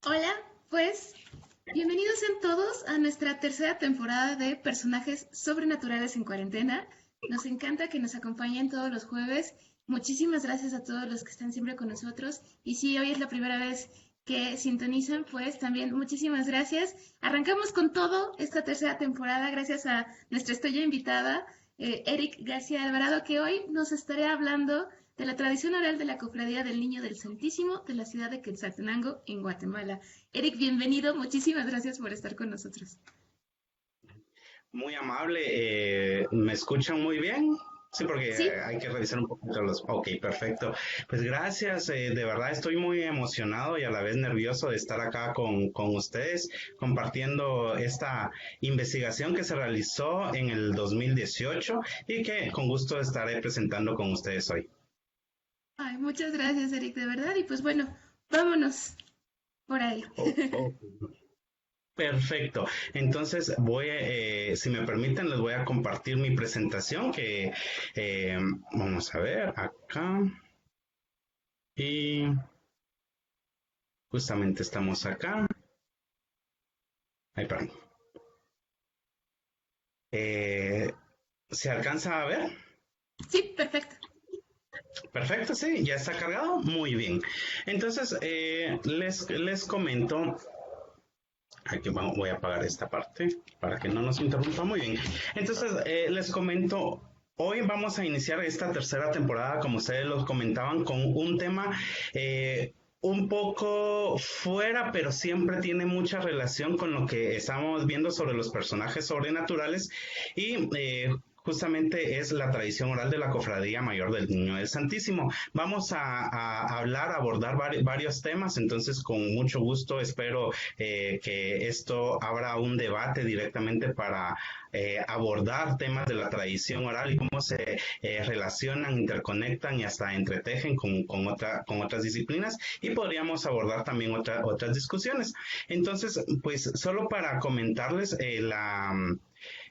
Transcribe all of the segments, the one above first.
Hola, pues bienvenidos sean todos a nuestra tercera temporada de Personajes Sobrenaturales en Cuarentena. Nos encanta que nos acompañen todos los jueves. Muchísimas gracias a todos los que están siempre con nosotros. Y si hoy es la primera vez que sintonizan, pues también muchísimas gracias. Arrancamos con todo esta tercera temporada gracias a nuestra estrella invitada, Eric García Alvarado, que hoy nos estará hablando de la tradición oral de la Cofradía del Niño del Santísimo de la ciudad de Quetzaltenango, en Guatemala. Eric, bienvenido, muchísimas gracias por estar con nosotros. Muy amable, ¿me escuchan muy bien? Sí, porque Sí, hay que revisar un poquito los... Ok, perfecto. Pues gracias, de verdad estoy muy emocionado y a la vez nervioso de estar acá con ustedes compartiendo esta investigación que se realizó en el 2018 y que con gusto estaré presentando con ustedes hoy. ay, muchas gracias, Eric, de verdad. Y pues bueno, vámonos por ahí. Oh, oh. Perfecto. Entonces si me permiten, les voy a compartir mi presentación que eh, vamos a ver acá y justamente estamos acá. Ay, perdón. Eh, ¿Se alcanza a ver? Sí, perfecto. Perfecto, sí, ya está cargado. Muy bien. Entonces, les comento. Aquí voy a apagar esta parte para que no nos interrumpa muy bien. Entonces, les comento, hoy vamos a iniciar esta tercera temporada, como ustedes lo comentaban, con un tema un poco fuera, pero siempre tiene mucha relación con lo que estamos viendo sobre los personajes sobrenaturales y justamente es la tradición oral de la Cofradía Mayor del Niño del Santísimo. Vamos a hablar, a abordar varios temas, entonces con mucho gusto espero que esto abra un debate directamente para abordar temas de la tradición oral y cómo se relacionan, interconectan y hasta entretejen con otras disciplinas y podríamos abordar también otras discusiones. Entonces, pues solo para comentarles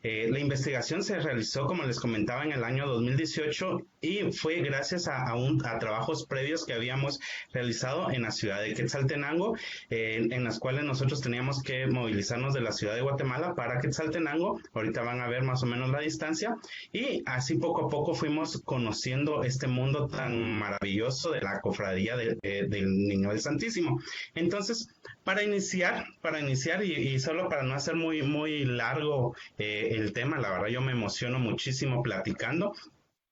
la investigación se realizó, como les comentaba, en el año 2018 y fue gracias a trabajos previos que habíamos realizado en la ciudad de Quetzaltenango, en las cuales nosotros teníamos que movilizarnos de la ciudad de Guatemala para Quetzaltenango. Ahorita van a ver más o menos la distancia y así poco a poco fuimos conociendo este mundo tan maravilloso de la cofradía del Niño del Santísimo. Entonces, para iniciar y solo para no hacer muy largo el tema, la verdad yo me emociono muchísimo platicando.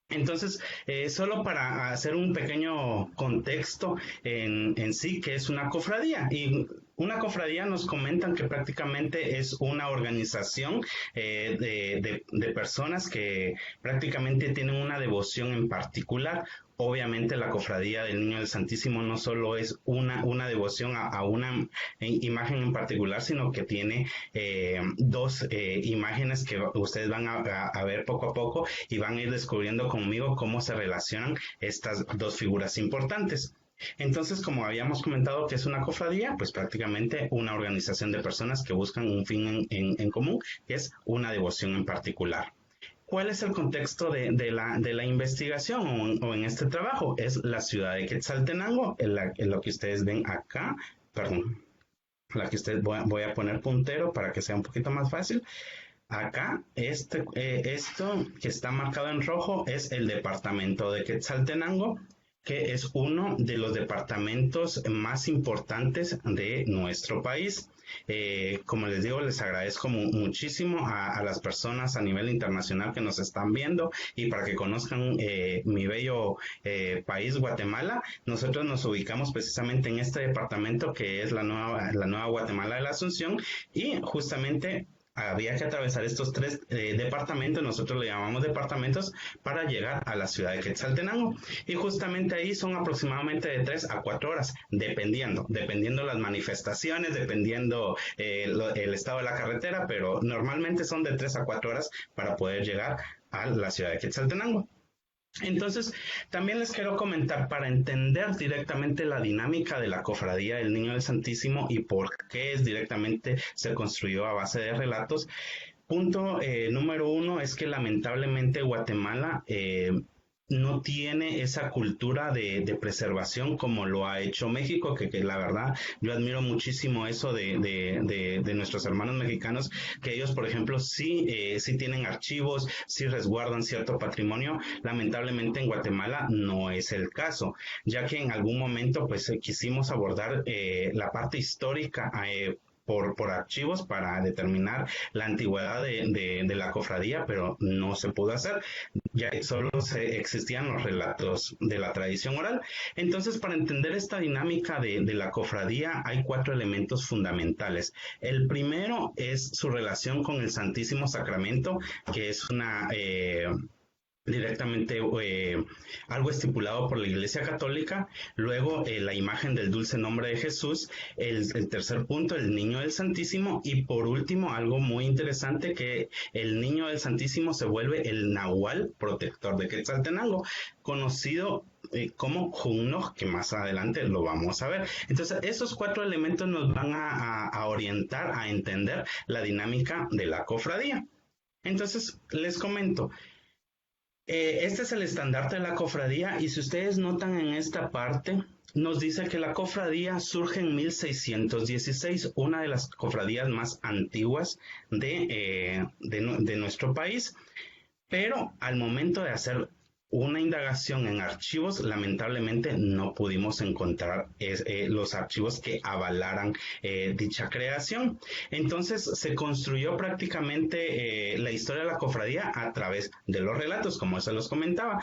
Entonces, solo para hacer un pequeño contexto en sí, que es una cofradía. Y una cofradía nos comentan que prácticamente es una organización de personas que prácticamente tienen una devoción en particular. Obviamente la cofradía del Niño del Santísimo no solo es una devoción a una imagen en particular, sino que tiene dos imágenes que ustedes van a ver poco a poco y van a ir descubriendo conmigo cómo se relacionan estas dos figuras importantes. Entonces, como habíamos comentado que es una cofradía, pues prácticamente una organización de personas que buscan un fin en común, que es una devoción en particular. ¿Cuál es el contexto de la investigación o en este trabajo? Es la ciudad de Quetzaltenango, en lo que ustedes ven acá, perdón, la que ustedes voy a poner puntero para que sea un poquito más fácil. Acá, esto que está marcado en rojo es el departamento de Quetzaltenango, que es uno de los departamentos más importantes de nuestro país. Como les digo, les agradezco muchísimo a las personas a nivel internacional que nos están viendo y para que conozcan mi bello país, Guatemala. Nosotros nos ubicamos precisamente en este departamento que es la nueva Guatemala de la Asunción y justamente había que atravesar estos tres departamentos, nosotros le llamamos departamentos, para llegar a la ciudad de Quetzaltenango. Y justamente ahí son aproximadamente de 3 a 4 horas, dependiendo las manifestaciones, dependiendo el estado de la carretera, pero normalmente son de 3 a 4 horas para poder llegar a la ciudad de Quetzaltenango. Entonces, también les quiero comentar para entender directamente la dinámica de la cofradía del Niño del Santísimo y por qué es directamente se construyó a base de relatos. Punto número uno es que lamentablemente Guatemala no tiene esa cultura de preservación como lo ha hecho México, que la verdad yo admiro muchísimo eso de nuestros hermanos mexicanos, que ellos, por ejemplo, sí tienen archivos, sí resguardan cierto patrimonio. Lamentablemente en Guatemala no es el caso, ya que en algún momento pues quisimos abordar la parte histórica por archivos para determinar la antigüedad de la cofradía, pero no se pudo hacer, ya que solo existían los relatos de la tradición oral. Entonces, para entender esta dinámica de la cofradía, hay 4 elementos fundamentales. El primero es su relación con el Santísimo Sacramento, que es una directamente algo estipulado por la Iglesia Católica. Luego la imagen del dulce nombre de Jesús. El tercer punto, el niño del Santísimo. Y por último, algo muy interesante, que el niño del Santísimo se vuelve el Nahual protector de Quetzaltenango, conocido como Junoj, que más adelante lo vamos a ver. Entonces, esos 4 elementos nos van a orientar a entender la dinámica de la cofradía. Entonces, les comento. Este es el estandarte de la cofradía, y si ustedes notan en esta parte, nos dice que la cofradía surge en 1616, una de las cofradías más antiguas de nuestro país, pero al momento de hacer una indagación en archivos, lamentablemente no pudimos encontrar los archivos que avalaran dicha creación. Entonces se construyó prácticamente la historia de la cofradía a través de los relatos, como se los comentaba.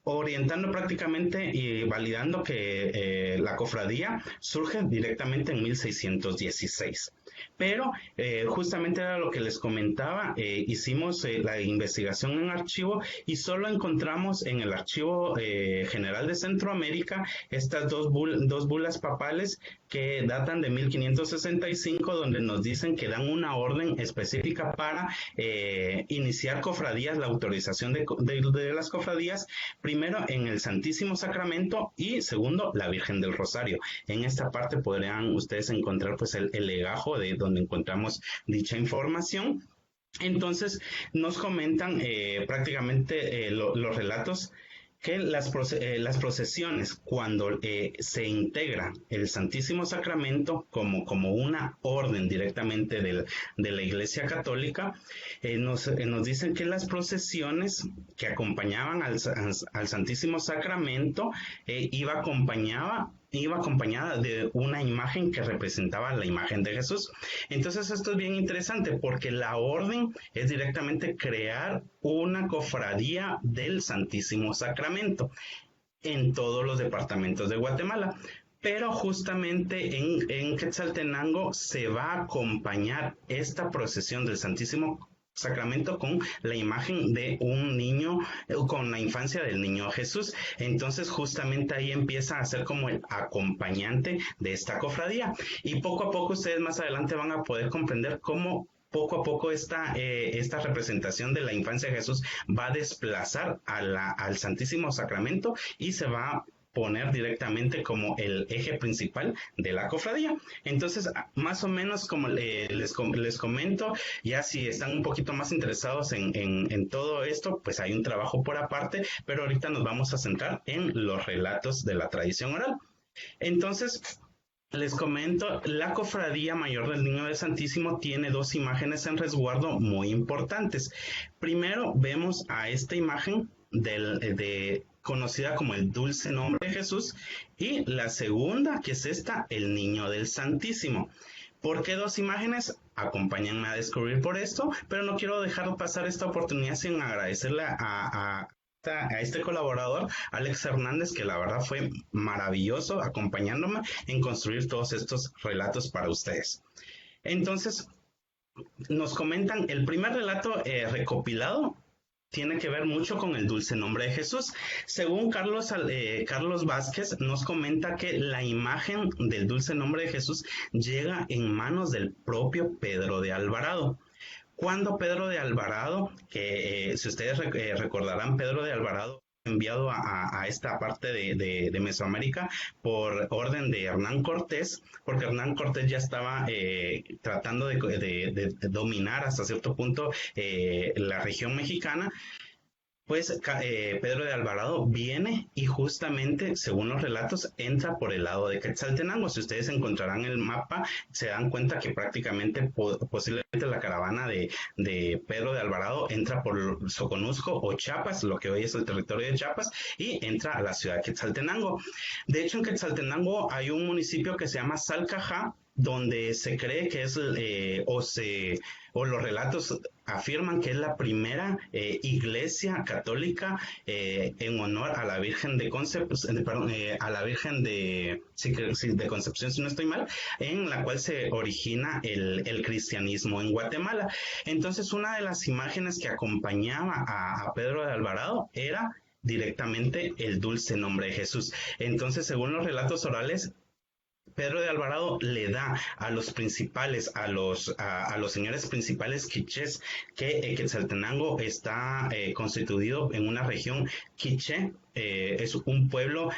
Orientando prácticamente y validando que la cofradía surge directamente en 1616. Pero justamente era lo que les comentaba, hicimos la investigación en archivo y solo encontramos en el Archivo General de Centroamérica estas dos bulas papales que datan de 1565, donde nos dicen que dan una orden específica para iniciar cofradías, la autorización de las cofradías, primero en el Santísimo Sacramento y segundo la Virgen del Rosario. En esta parte podrían ustedes encontrar pues el legajo de donde encontramos dicha información. Entonces nos comentan prácticamente los relatos que las procesiones, cuando se integra el Santísimo Sacramento como una orden directamente de la Iglesia Católica, nos dicen que las procesiones que acompañaban al Santísimo Sacramento iba acompañada de una imagen que representaba la imagen de Jesús. Entonces esto es bien interesante porque la orden es directamente crear una cofradía del Santísimo Sacramento en todos los departamentos de Guatemala. Pero justamente en Quetzaltenango se va a acompañar esta procesión del Santísimo Sacramento con la imagen de un niño, con la infancia del niño Jesús. Entonces justamente ahí empieza a ser como el acompañante de esta cofradía, y poco a poco ustedes más adelante van a poder comprender cómo poco a poco esta representación de la infancia de Jesús va a desplazar al Santísimo Sacramento y se va a poner directamente como el eje principal de la cofradía. Entonces, más o menos como les comento, ya si están un poquito más interesados en todo esto, pues hay un trabajo por aparte, pero ahorita nos vamos a centrar en los relatos de la tradición oral. Entonces, les comento, la Cofradía Mayor del Niño del Santísimo tiene 2 imágenes en resguardo muy importantes. Primero vemos a esta imagen conocida como el Dulce Nombre de Jesús, y la segunda, que es esta, el Niño del Santísimo. ¿Por qué 2 imágenes? Acompáñenme a descubrir por esto, pero no quiero dejar pasar esta oportunidad sin agradecerle a este colaborador, Alex Hernández, que la verdad fue maravilloso acompañándome en construir todos estos relatos para ustedes. Entonces, nos comentan, el primer relato recopilado tiene que ver mucho con el dulce nombre de Jesús. Según Carlos Vázquez, nos comenta que la imagen del dulce nombre de Jesús llega en manos del propio Pedro de Alvarado. Cuando Pedro de Alvarado, que si ustedes recordarán, Pedro de Alvarado enviado a esta parte de Mesoamérica por orden de Hernán Cortés, porque Hernán Cortés ya estaba tratando de dominar hasta cierto punto la región mexicana. Pues Pedro de Alvarado viene y justamente, según los relatos, entra por el lado de Quetzaltenango. Si ustedes encontrarán el mapa, se dan cuenta que prácticamente posiblemente la caravana de Pedro de Alvarado entra por Soconusco o Chiapas, lo que hoy es el territorio de Chiapas, y entra a la ciudad de Quetzaltenango. De hecho, en Quetzaltenango hay un municipio que se llama Salcajá, donde se cree que es o los relatos afirman que es la primera iglesia católica en honor a la Virgen de Concepción, a la Virgen de Concepción, si no estoy mal, en la cual se origina el cristianismo en Guatemala. Entonces, una de las imágenes que acompañaba a Pedro de Alvarado era directamente el dulce nombre de Jesús. Entonces, según los relatos orales, Pedro de Alvarado le da a los principales, a los señores principales quichés, que Quetzaltenango está constituido en una región quiché, es un pueblo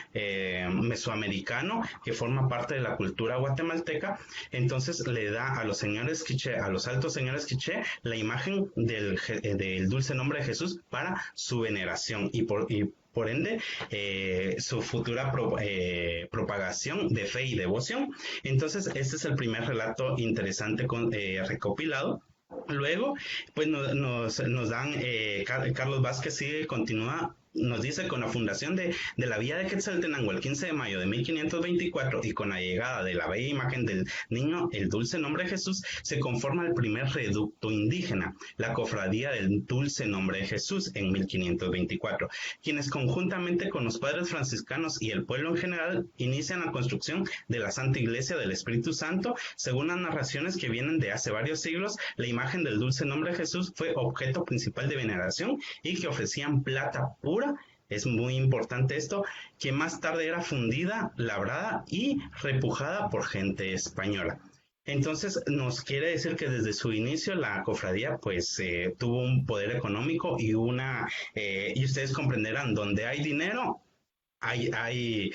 mesoamericano que forma parte de la cultura guatemalteca. Entonces le da a los señores quiché, a los altos señores quiché, la imagen del dulce nombre de Jesús para su veneración y por ende, su futura propagación de fe y devoción. Entonces, este es el primer relato interesante recopilado. Luego, pues nos dan, Carlos Vázquez continúa, nos dice, con la fundación de la villa de Quetzaltenango el 15 de mayo de 1524 y con la llegada de la bella imagen del niño, el dulce nombre de Jesús, se conforma el primer reducto indígena, la cofradía del dulce nombre de Jesús en 1524, quienes conjuntamente con los padres franciscanos y el pueblo en general inician la construcción de la Santa Iglesia del Espíritu Santo. Según las narraciones que vienen de hace varios siglos, la imagen del dulce nombre de Jesús fue objeto principal de veneración y que ofrecían plata pura. Es muy importante esto, que más tarde era fundida, labrada y repujada por gente española. Entonces nos quiere decir que desde su inicio la cofradía pues tuvo un poder económico y y ustedes comprenderán, donde hay dinero hay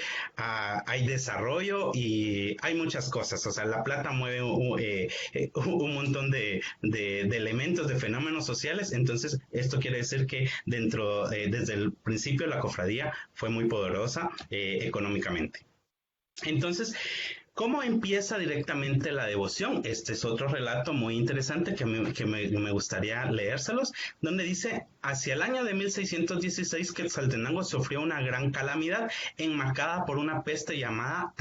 desarrollo y hay muchas cosas. O sea, la plata mueve un montón de elementos, de fenómenos sociales. Entonces, esto quiere decir que desde el principio la cofradía fue muy poderosa económicamente. Entonces, ¿cómo empieza directamente la devoción? Este es otro relato muy interesante que me gustaría leérselos, donde dice: hacia el año de 1616 Quetzaltenango sufrió una gran calamidad enmarcada por una peste llamada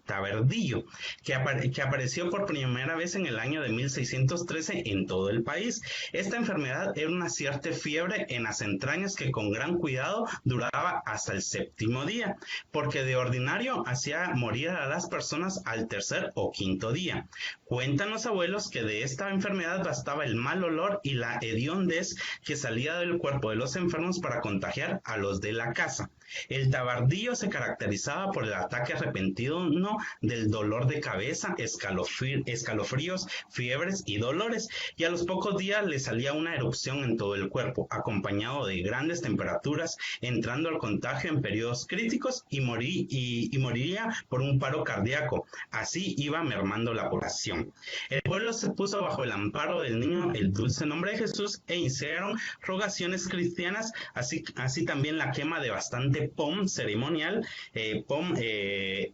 tabardillo, que apareció por primera vez en el año de 1613 en todo el país. Esta enfermedad era una cierta fiebre en las entrañas que con gran cuidado duraba hasta el séptimo día, porque de ordinario hacía morir a las personas al tercer o quinto día. Cuentan los abuelos que de esta enfermedad bastaba el mal olor y la hediondez que salía del cuerpo de los enfermos para contagiar a los de la casa. El tabardillo se caracterizaba por el ataque repentino del dolor de cabeza, escalofríos, fiebres y dolores, y a los pocos días le salía una erupción en todo el cuerpo, acompañado de grandes temperaturas, entrando al contagio en periodos críticos y moriría por un paro cardíaco. Así iba mermando la población. El pueblo se puso bajo el amparo del niño, el dulce nombre de Jesús, e iniciaron rogaciones cristianas, así también la quema de bastante ceremonial,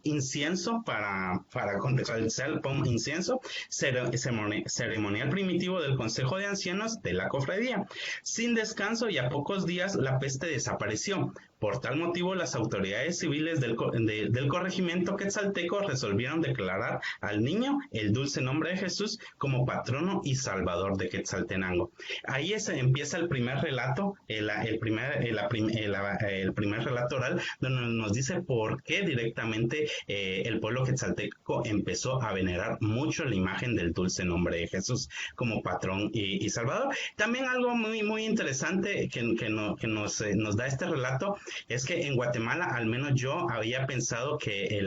incienso para contextualizar el incienso, ceremonial primitivo del Consejo de Ancianos de la Cofradía. Sin descanso y a pocos días la peste desapareció. Por tal motivo, las autoridades civiles del corregimiento quetzalteco resolvieron declarar al niño el dulce nombre de Jesús como patrono y salvador de Quetzaltenango. Ahí empieza el primer relato, el primer relato oral, donde nos dice por qué directamente el pueblo quetzalteco empezó a venerar mucho la imagen del dulce nombre de Jesús como patrón y salvador. También algo muy, muy interesante que nos da este relato es que en Guatemala, al menos yo había pensado que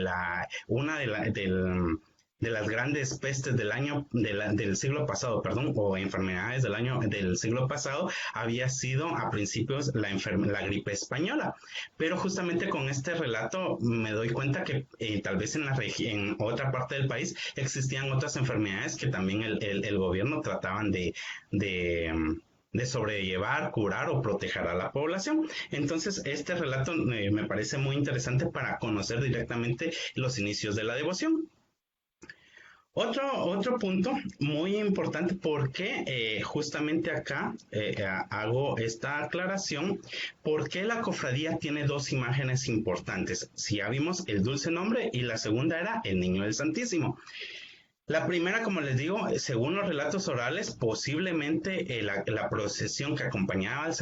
una de las grandes pestes del siglo pasado, o enfermedades del siglo pasado, había sido a principios la gripe española. Pero justamente con este relato me doy cuenta que tal vez en otra parte del país existían otras enfermedades que también el gobierno trataban de de sobrellevar, curar o proteger a la población. Entonces, este relato me parece muy interesante para conocer directamente los inicios de la devoción. Otro punto muy importante, porque justamente acá hago esta aclaración, porque la cofradía tiene dos imágenes importantes. Si ya vimos el dulce nombre y la segunda era el Niño del Santísimo. La primera, como les digo, según los relatos orales, posiblemente la procesión que acompañaba al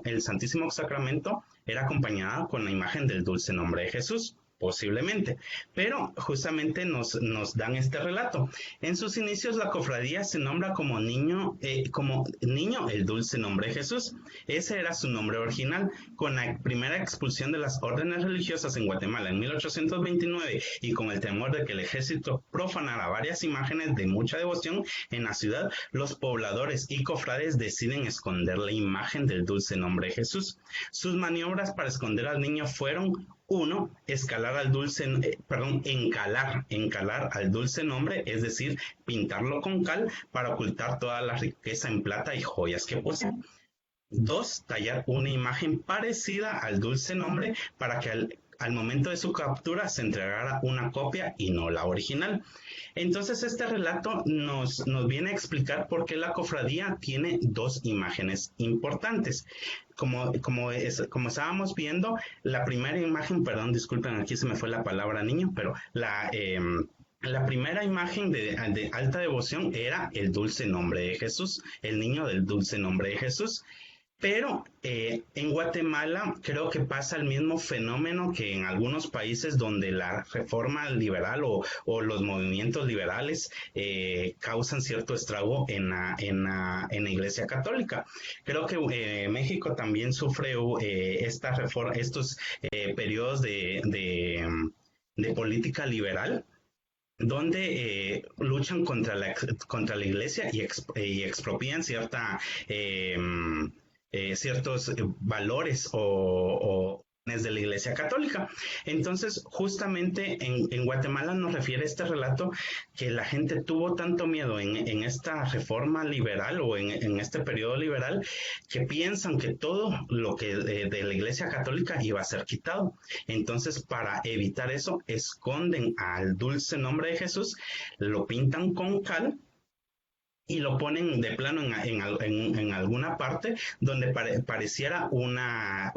el Santísimo Sacramento era acompañada con la imagen del dulce nombre de Jesús. Posiblemente, pero justamente nos dan este relato. En sus inicios la cofradía se nombra como niño el dulce nombre de Jesús. Ese era su nombre original. Con la primera expulsión de las órdenes religiosas en Guatemala en 1829 y con el temor de que el ejército profanara varias imágenes de mucha devoción en la ciudad, los pobladores y cofrades deciden esconder la imagen del dulce nombre de Jesús. Sus maniobras para esconder al niño fueron: uno, encalar al dulce nombre, es decir, pintarlo con cal para ocultar toda la riqueza en plata y joyas que posee. Dos, tallar una imagen parecida al dulce nombre para que al momento de su captura se entregara una copia y no la original. Entonces este relato nos viene a explicar por qué la cofradía tiene dos imágenes importantes. Como estábamos viendo, la primera imagen, perdón, disculpen, aquí se me fue la palabra niño, pero la primera imagen de alta devoción era el dulce nombre de Jesús, el niño del dulce nombre de Jesús. Pero en Guatemala creo que pasa el mismo fenómeno que en algunos países donde la reforma liberal o los movimientos liberales causan cierto estrago en la Iglesia Católica. Creo que México también sufre estos periodos de política liberal, donde luchan contra la Iglesia y expropian ciertos valores o de la Iglesia Católica. Entonces, justamente en Guatemala nos refiere este relato que la gente tuvo tanto miedo en esta reforma liberal o en este periodo liberal, que piensan que todo lo que de la Iglesia Católica iba a ser quitado. Entonces, para evitar eso, esconden al dulce nombre de Jesús, lo pintan con cal y lo ponen de plano en alguna parte donde pareciera una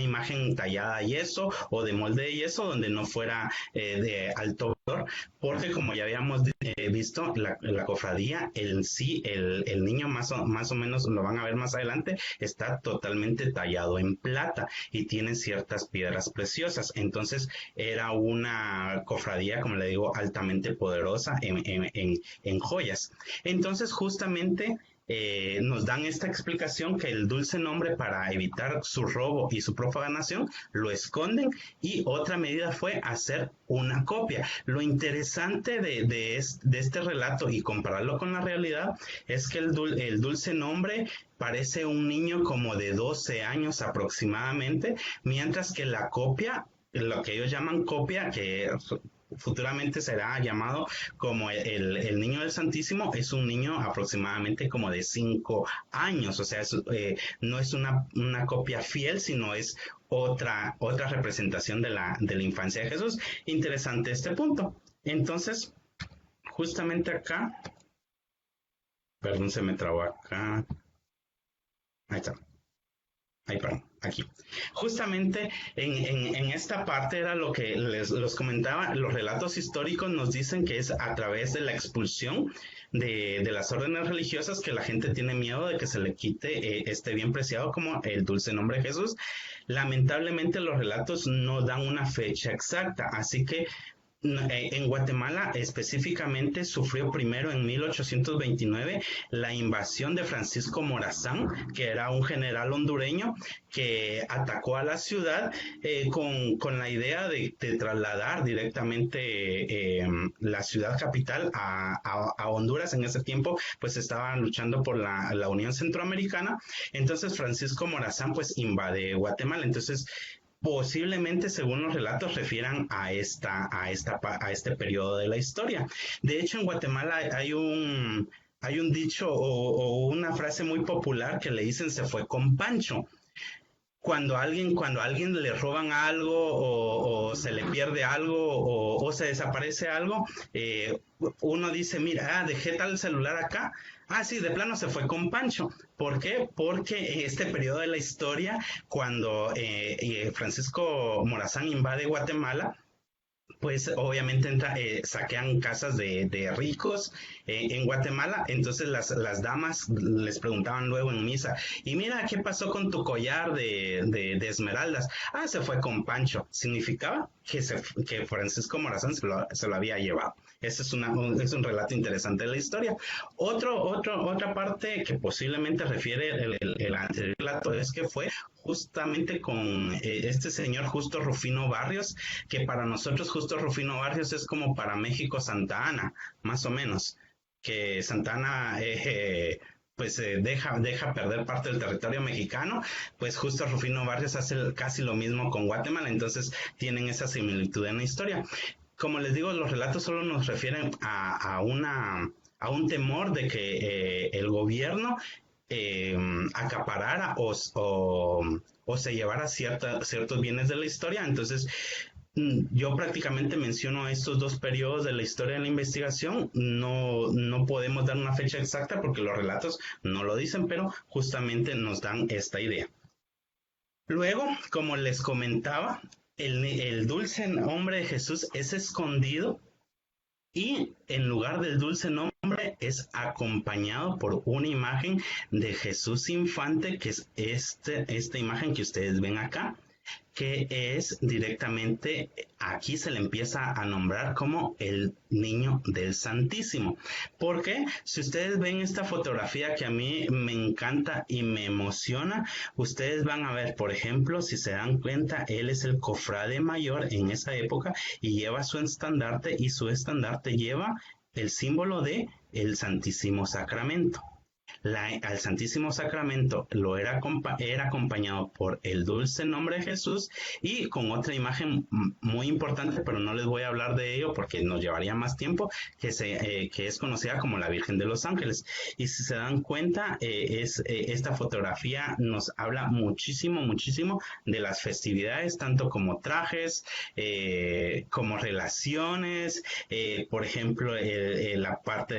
imagen tallada a yeso o de molde de yeso, donde no fuera de alto valor, porque como ya habíamos visto, la cofradía en sí, el niño más o menos, lo van a ver más adelante, está totalmente tallado en plata y tiene ciertas piedras preciosas. Entonces era una cofradía, como le digo, altamente poderosa en joyas. Entonces, justamente nos dan esta explicación que el dulce nombre, para evitar su robo y su propagación, lo esconden, y otra medida fue hacer una copia. Lo interesante de este relato y compararlo con la realidad es que el dulce nombre parece un niño como de 12 años aproximadamente, mientras que la copia, lo que ellos llaman copia, que futuramente será llamado como el niño del Santísimo, es un niño aproximadamente como de 5 años, o sea, no es una copia fiel, sino es otra representación de la infancia de Jesús. Interesante este punto. Entonces, justamente acá, perdón, se me trabó acá, ahí está. Ay, perdón, aquí. Justamente en esta parte era lo que les comentaba. Los relatos históricos nos dicen que es a través de la expulsión de las órdenes religiosas que la gente tiene miedo de que se le quite este bien preciado como el dulce nombre de Jesús. Lamentablemente los relatos no dan una fecha exacta, así que en Guatemala específicamente sufrió primero en 1829 la invasión de Francisco Morazán, que era un general hondureño que atacó a la ciudad con la idea de trasladar directamente la ciudad capital a Honduras. En ese tiempo pues estaban luchando por la Unión Centroamericana. Entonces Francisco Morazán pues invade Guatemala. Entonces posiblemente, según los relatos, refieran a este periodo de la historia. De hecho, en Guatemala hay un dicho o una frase muy popular que le dicen se fue con Pancho. Cuando a alguien le roban algo o se le pierde algo o se desaparece algo, uno dice, mira, dejé tal celular acá. Ah, sí, de plano se fue con Pancho. ¿Por qué? Porque en este periodo de la historia, cuando Francisco Morazán invade Guatemala, pues obviamente saquean casas de ricos en Guatemala, entonces las damas les preguntaban luego en misa, y mira, ¿qué pasó con tu collar de esmeraldas? Ah, se fue con Pancho. Significaba que Francisco Morazán se lo había llevado. Ese es un relato interesante de la historia. Otra parte que posiblemente refiere el anterior relato es que fue justamente con este señor Justo Rufino Barrios, que para nosotros Justo Rufino Barrios es como para México Santa Ana, más o menos, que Santa Ana pues deja perder parte del territorio mexicano, pues Justo Rufino Barrios hace casi lo mismo con Guatemala, entonces tienen esa similitud en la historia. Como les digo, los relatos solo nos refieren a un temor de que el gobierno acaparara o se llevara ciertos bienes de la historia. Entonces, yo prácticamente menciono estos dos periodos de la historia de la investigación. No podemos dar una fecha exacta porque los relatos no lo dicen, pero justamente nos dan esta idea. Luego, como les comentaba, el dulce nombre de Jesús es escondido y en lugar del dulce nombre es acompañado por una imagen de Jesús infante, que es esta imagen que ustedes ven acá, que es directamente, aquí se le empieza a nombrar como el niño del Santísimo. Porque si ustedes ven esta fotografía que a mí me encanta y me emociona, ustedes van a ver, por ejemplo, si se dan cuenta, él es el cofrade mayor en esa época y lleva su estandarte, y su estandarte lleva el símbolo de el Santísimo Sacramento. Al Santísimo Sacramento era acompañado por el dulce nombre de Jesús y con otra imagen muy importante, pero no les voy a hablar de ello porque nos llevaría más tiempo, que es conocida como la Virgen de los Ángeles. Y si se dan cuenta, esta fotografía nos habla muchísimo de las festividades, tanto como trajes, como relaciones, por ejemplo, la parte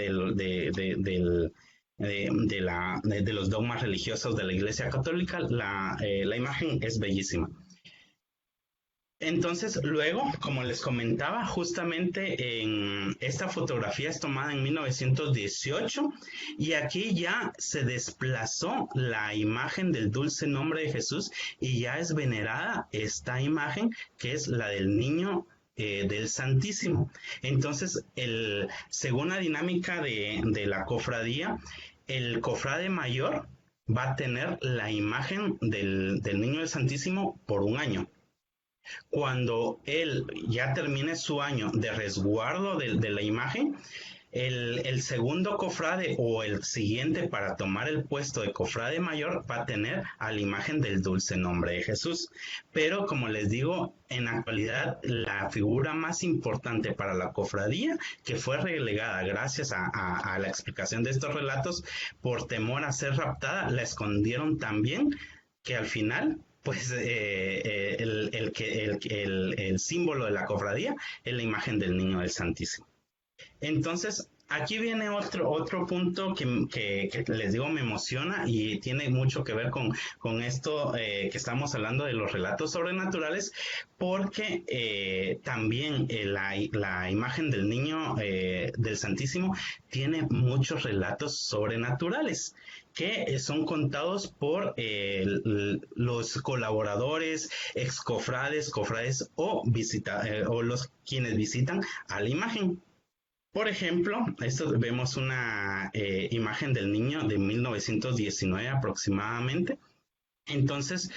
de los dogmas religiosos de la Iglesia Católica. La imagen es bellísima. Entonces, luego, como les comentaba, justamente en esta fotografía es tomada en 1918 y aquí ya se desplazó la imagen del dulce nombre de Jesús y ya es venerada esta imagen, que es la del niño del Santísimo. Entonces, según la dinámica de la cofradía, el cofrade mayor va a tener la imagen del niño del Santísimo por un año. Cuando él ya termine su año de resguardo de la imagen, el segundo cofrade o el siguiente para tomar el puesto de cofrade mayor va a tener a la imagen del dulce nombre de Jesús. Pero como les digo, en la actualidad la figura más importante para la cofradía, que fue relegada gracias a la explicación de estos relatos por temor a ser raptada, la escondieron tan bien que al final pues el símbolo de la cofradía es la imagen del niño del Santísimo. Entonces, aquí viene otro punto que les digo me emociona y tiene mucho que ver con esto que estamos hablando de los relatos sobrenaturales, porque también la imagen del niño del Santísimo tiene muchos relatos sobrenaturales que son contados por los colaboradores, excofrades, cofrades o los quienes visitan a la imagen. Por ejemplo, vemos una imagen del niño de 1919 aproximadamente. Entonces,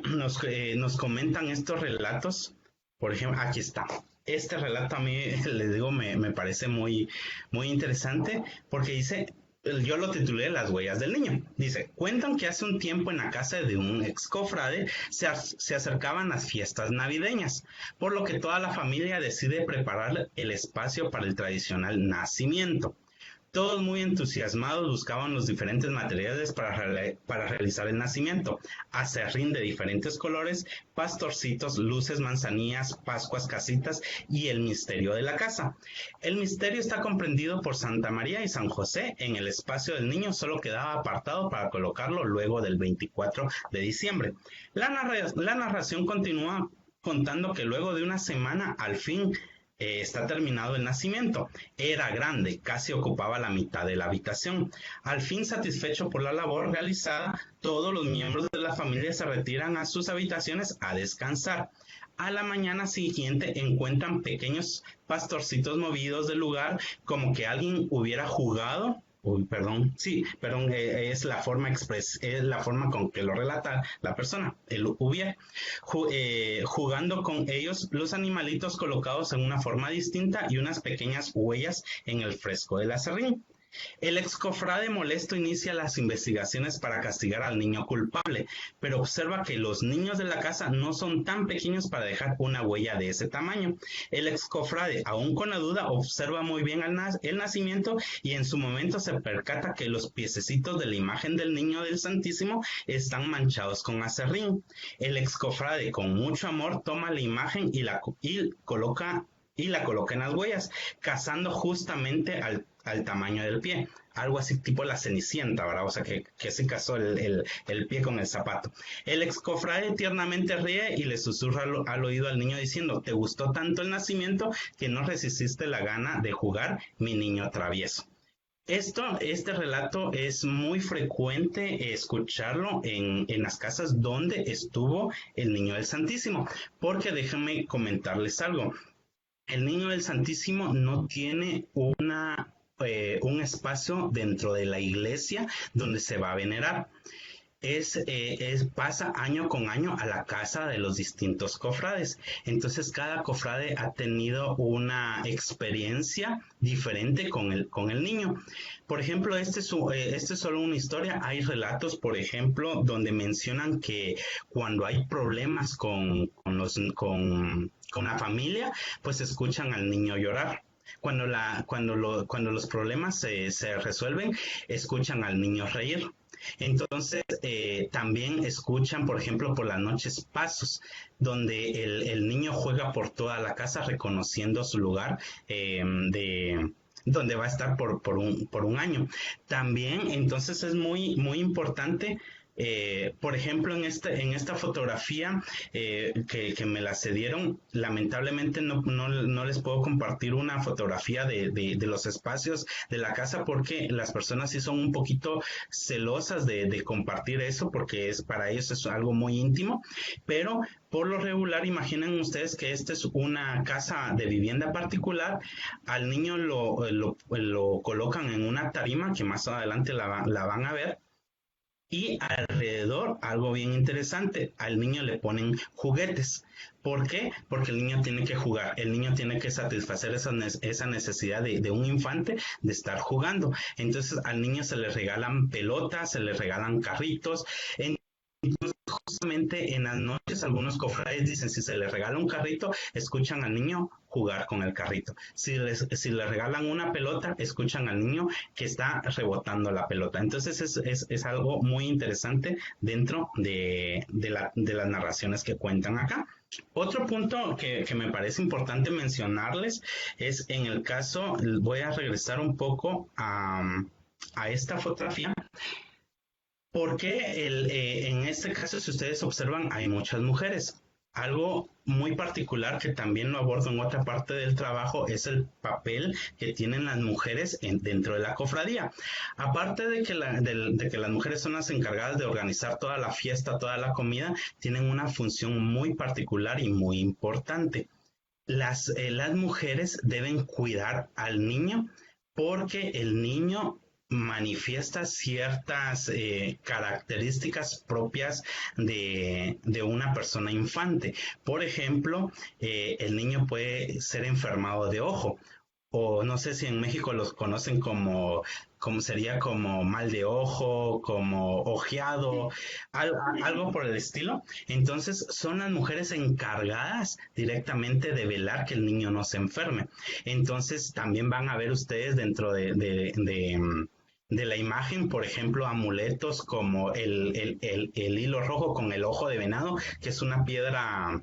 nos comentan estos relatos. Por ejemplo, aquí está. Este relato a mí, les digo, me parece muy interesante porque dice, yo lo titulé Las huellas del niño. Dice, cuentan que hace un tiempo en la casa de un ex cofrade se acercaban las fiestas navideñas, por lo que toda la familia decide preparar el espacio para el tradicional nacimiento. Todos muy entusiasmados buscaban los diferentes materiales para realizar el nacimiento: acerrín de diferentes colores, pastorcitos, luces, manzanillas, pascuas, casitas y el misterio de la casa. El misterio está comprendido por Santa María y San José. En el espacio del niño solo quedaba apartado para colocarlo luego del 24 de diciembre. La narración continúa contando que luego de una semana al fin está terminado el nacimiento. Era grande, casi ocupaba la mitad de la habitación. Al fin, satisfecho por la labor realizada, todos los miembros de la familia se retiran a sus habitaciones a descansar. A la mañana siguiente encuentran pequeños pastorcitos movidos del lugar, como que alguien hubiera jugado. Uy, perdón, sí, perdón, es la forma es la forma con que lo relata la persona, el hubiera, jugando con ellos los animalitos colocados en una forma distinta y unas pequeñas huellas en el fresco del acerrín. El excofrade molesto inicia las investigaciones para castigar al niño culpable, pero observa que los niños de la casa no son tan pequeños para dejar una huella de ese tamaño. El excofrade, aún con la duda, observa muy bien el nacimiento y en su momento se percata que los piececitos de la imagen del niño del Santísimo están manchados con acerrín. El excofrade, con mucho amor, toma la imagen y la coloca en las huellas, cazando justamente al tamaño del pie. Algo así tipo la Cenicienta, ¿verdad? O sea, que se casó el pie con el zapato. El excofrade tiernamente ríe y le susurra al oído al niño diciendo: ¿te gustó tanto el nacimiento que no resististe la gana de jugar, mi niño travieso? Este relato es muy frecuente escucharlo en las casas donde estuvo el niño del Santísimo, porque déjenme comentarles algo. El niño del Santísimo no tiene un espacio dentro de la iglesia donde se va a venerar. Pasa año con año a la casa de los distintos cofrades. Entonces cada cofrade ha tenido una experiencia diferente con el niño. Por ejemplo, este es solo una historia. Hay relatos, por ejemplo, donde mencionan que cuando hay problemas con la familia, pues escuchan al niño llorar. Cuando los problemas se resuelven, escuchan al niño reír. Entonces, también escuchan, por ejemplo, por las noches pasos, donde el niño juega por toda la casa reconociendo su lugar donde va a estar por un año. También, entonces, es muy, muy importante. Por ejemplo, en esta fotografía que me la cedieron, lamentablemente no les puedo compartir una fotografía de los espacios de la casa, porque las personas sí son un poquito celosas de compartir eso, porque para ellos es algo muy íntimo, pero por lo regular, imaginen ustedes que esta es una casa de vivienda particular. Al niño lo colocan en una tarima que más adelante la van a ver. Y alrededor, algo bien interesante, al niño le ponen juguetes. ¿Por qué? Porque el niño tiene que jugar, el niño tiene que satisfacer esa necesidad de un infante de estar jugando. Entonces al niño se le regalan pelotas, se le regalan carritos. Entonces, justamente en las noches algunos cofrades dicen: si se le regala un carrito, escuchan al niño jugar con el carrito. Si le regalan una pelota, escuchan al niño que está rebotando la pelota. Entonces es algo muy interesante dentro de las narraciones que cuentan acá. Otro punto que me parece importante mencionarles es en el caso, voy a regresar un poco a esta fotografía. Porque en este caso, si ustedes observan, hay muchas mujeres. Algo muy particular que también lo abordo en otra parte del trabajo es el papel que tienen las mujeres dentro de la cofradía. Aparte de que las mujeres son las encargadas de organizar toda la fiesta, toda la comida, tienen una función muy particular y muy importante. Las mujeres deben cuidar al niño, porque el niño manifiesta ciertas características propias de una persona infante. Por ejemplo, el niño puede ser enfermado de ojo, o no sé si en México los conocen como como sería como mal de ojo, como ojeado, algo por el estilo. Entonces son las mujeres encargadas directamente de velar que el niño no se enferme. Entonces también van a ver ustedes dentro de la imagen, por ejemplo, amuletos como el hilo rojo con el ojo de venado, que es una piedra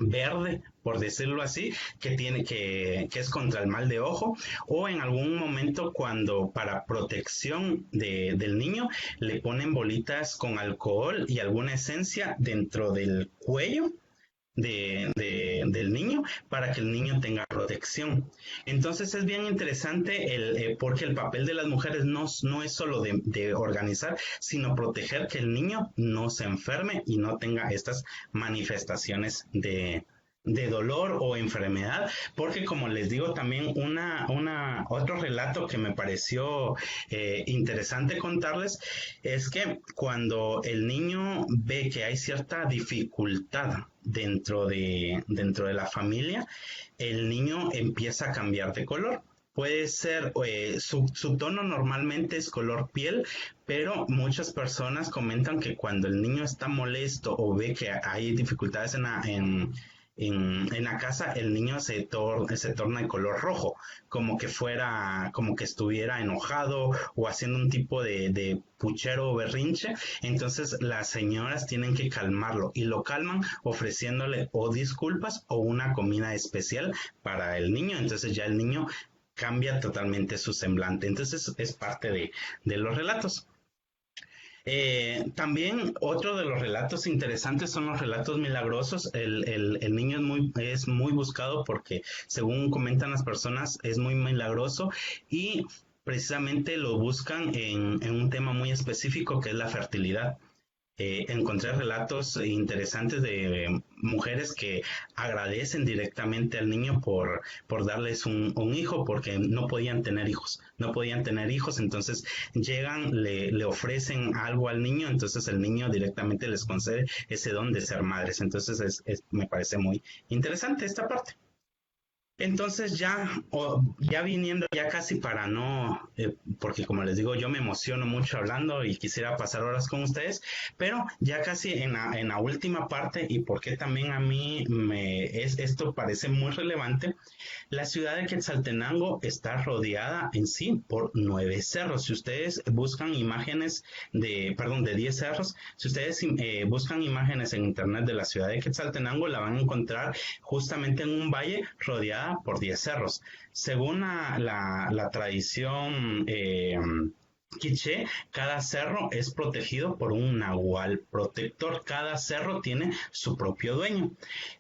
verde, por decirlo así, que es contra el mal de ojo, o en algún momento cuando para protección del niño le ponen bolitas con alcohol y alguna esencia dentro del cuello del niño para que el niño tenga protección. Entonces es bien interesante porque el papel de las mujeres no es solo de organizar, sino proteger que el niño no se enferme y no tenga estas manifestaciones de dolor o enfermedad, porque como les digo también otro relato que me pareció interesante contarles es que cuando el niño ve que hay cierta dificultad dentro de la familia, el niño empieza a cambiar de color. Puede ser, su tono normalmente es color piel, pero muchas personas comentan que cuando el niño está molesto o ve que hay dificultades en la casa, el niño se torna de color rojo, como que estuviera enojado o haciendo un tipo de puchero o berrinche. Entonces las señoras tienen que calmarlo y lo calman ofreciéndole o disculpas o una comida especial para el niño. Entonces ya el niño cambia totalmente su semblante. Entonces es parte de los relatos. También otro de los relatos interesantes son los relatos milagrosos. El niño es muy buscado porque, según comentan las personas, es muy milagroso y precisamente lo buscan en un tema muy específico que es la fertilidad. Encontré relatos interesantes de mujeres que agradecen directamente al niño por darles un hijo, porque no podían tener hijos, entonces llegan, le ofrecen algo al niño, entonces el niño directamente les concede ese don de ser madres. Entonces me parece muy interesante esta parte. Entonces ya viniendo ya casi para no, porque como les digo, yo me emociono mucho hablando y quisiera pasar horas con ustedes, pero ya casi en la última parte, y porque también a mí esto parece muy relevante. La ciudad de Quetzaltenango está rodeada en sí por 9 cerros. Si ustedes buscan imágenes de 10 cerros, si ustedes buscan imágenes en internet de la ciudad de Quetzaltenango, la van a encontrar justamente en un valle rodeada por 10 cerros. Según la tradición quiché, cada cerro es protegido por un nahual protector. Cada cerro tiene su propio dueño.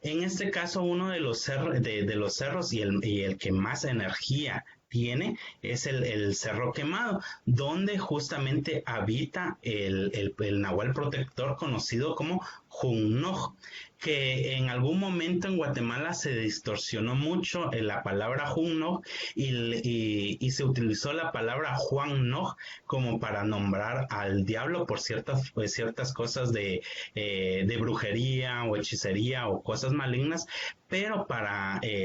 En este caso, uno de los cerros y el que más energía tiene es el Cerro Quemado, donde justamente habita el nahual protector conocido como Junnoj, que en algún momento en Guatemala se distorsionó mucho la palabra Junnoj y se utilizó la palabra Juan Noj como para nombrar al diablo por ciertas cosas de brujería o hechicería o cosas malignas, pero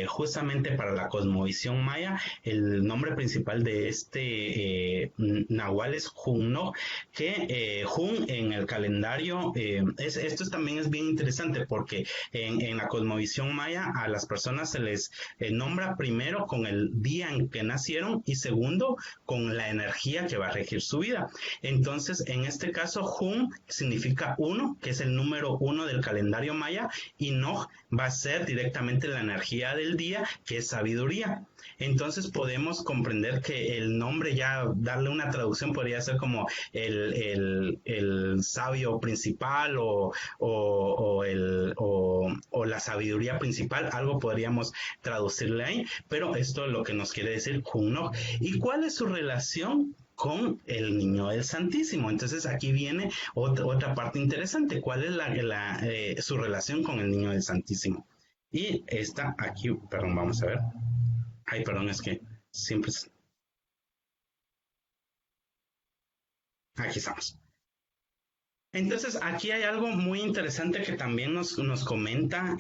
justamente para la cosmovisión maya, el nombre principal de este nahual es Junnoj, que Jun en el calendario, esto también es bien interesante porque en la cosmovisión maya a las personas se les nombra primero con el día en que nacieron y segundo con la energía que va a regir su vida. Entonces, en este caso, Jun significa uno, que es el número 1 del calendario maya, y Noj va a ser directamente la energía del día, que es sabiduría. Entonces podemos comprender que el nombre, ya darle una traducción, podría ser como el sabio principal o la sabiduría principal, algo podríamos traducirle ahí, pero esto es lo que nos quiere decir Junnoj. ¿Y cuál es su relación con el niño del Santísimo? Entonces aquí viene otra parte interesante. ¿Cuál es su relación con el niño del Santísimo? Y esta aquí, perdón, vamos a ver. Ay, perdón, es que siempre... Aquí estamos. Entonces, aquí hay algo muy interesante que también nos comenta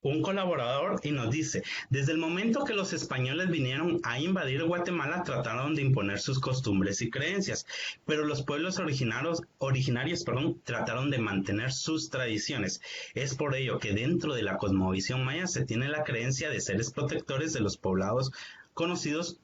un colaborador y nos dice, desde el momento que los españoles vinieron a invadir Guatemala, trataron de imponer sus costumbres y creencias, pero los pueblos originarios, trataron de mantener sus tradiciones. Es por ello que dentro de la cosmovisión maya se tiene la creencia de seres protectores de los poblados conocidos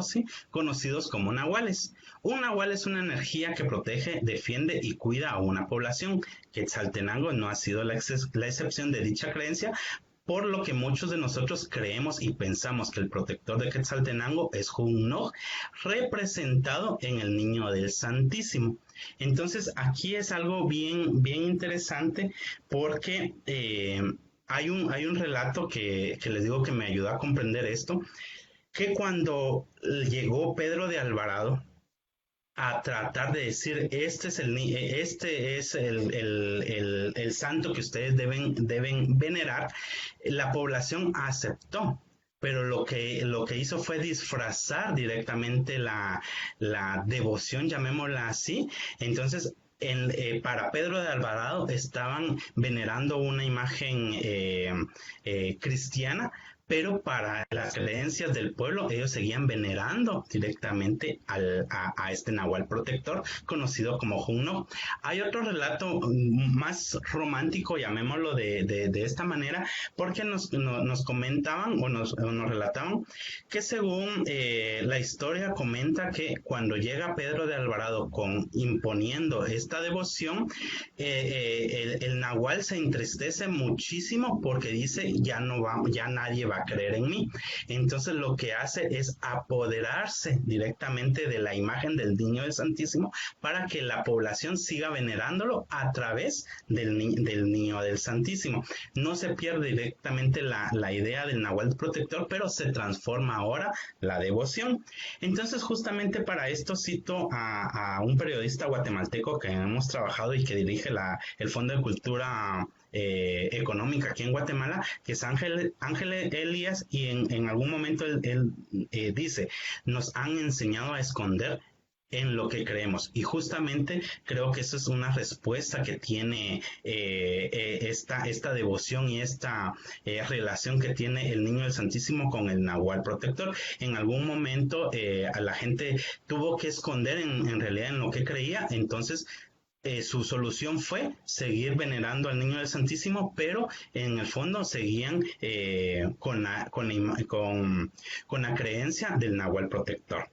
sí, conocidos como nahuales. Un nahual es una energía que protege, defiende y cuida a una población. Quetzaltenango no ha sido la excepción de dicha creencia, por lo que muchos de nosotros creemos y pensamos que el protector de Quetzaltenango es Hunnog, representado en el Niño del Santísimo. Entonces, aquí es algo bien, bien interesante porque hay un relato que les digo que me ayudó a comprender esto, que cuando llegó Pedro de Alvarado a tratar de decir, este es el santo que ustedes deben venerar, la población aceptó. Pero lo que hizo fue disfrazar directamente la devoción, llamémosla así. Entonces, para Pedro de Alvarado estaban venerando una imagen cristiana, pero para las creencias del pueblo ellos seguían venerando directamente a este nahual protector conocido como Hunnog. Hay otro relato más romántico, llamémoslo de esta manera, porque nos comentaban o nos relataban que según la historia comenta que cuando llega Pedro de Alvarado imponiendo esta devoción, el nahual se entristece muchísimo porque dice ya nadie va a creer en mí. Entonces lo que hace es apoderarse directamente de la imagen del Niño del Santísimo para que la población siga venerándolo a través del Niño del Santísimo. No se pierde directamente la idea del nahual protector, pero se transforma ahora la devoción. Entonces justamente para esto cito a un periodista guatemalteco que hemos trabajado y que dirige el Fondo de Cultura Económica aquí en Guatemala, que es Ángel Elías, y en algún momento él dice, nos han enseñado a esconder en lo que creemos, y justamente creo que eso es una respuesta que tiene esta devoción y esta relación que tiene el Niño del Santísimo con el Nahual Protector. En algún momento a la gente tuvo que esconder en realidad en lo que creía, entonces su solución fue seguir venerando al Niño del Santísimo, pero en el fondo seguían con la creencia del Nahual Protector.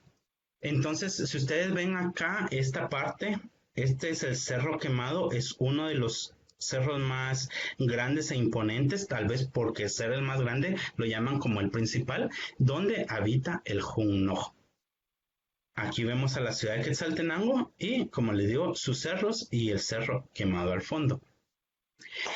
Entonces, si ustedes ven acá esta parte, este es el Cerro Quemado, es uno de los cerros más grandes e imponentes, tal vez porque ser el más grande lo llaman como el principal, donde habita el Hunnog. Aquí vemos a la ciudad de Quetzaltenango y, como les digo, sus cerros y el Cerro Quemado al fondo.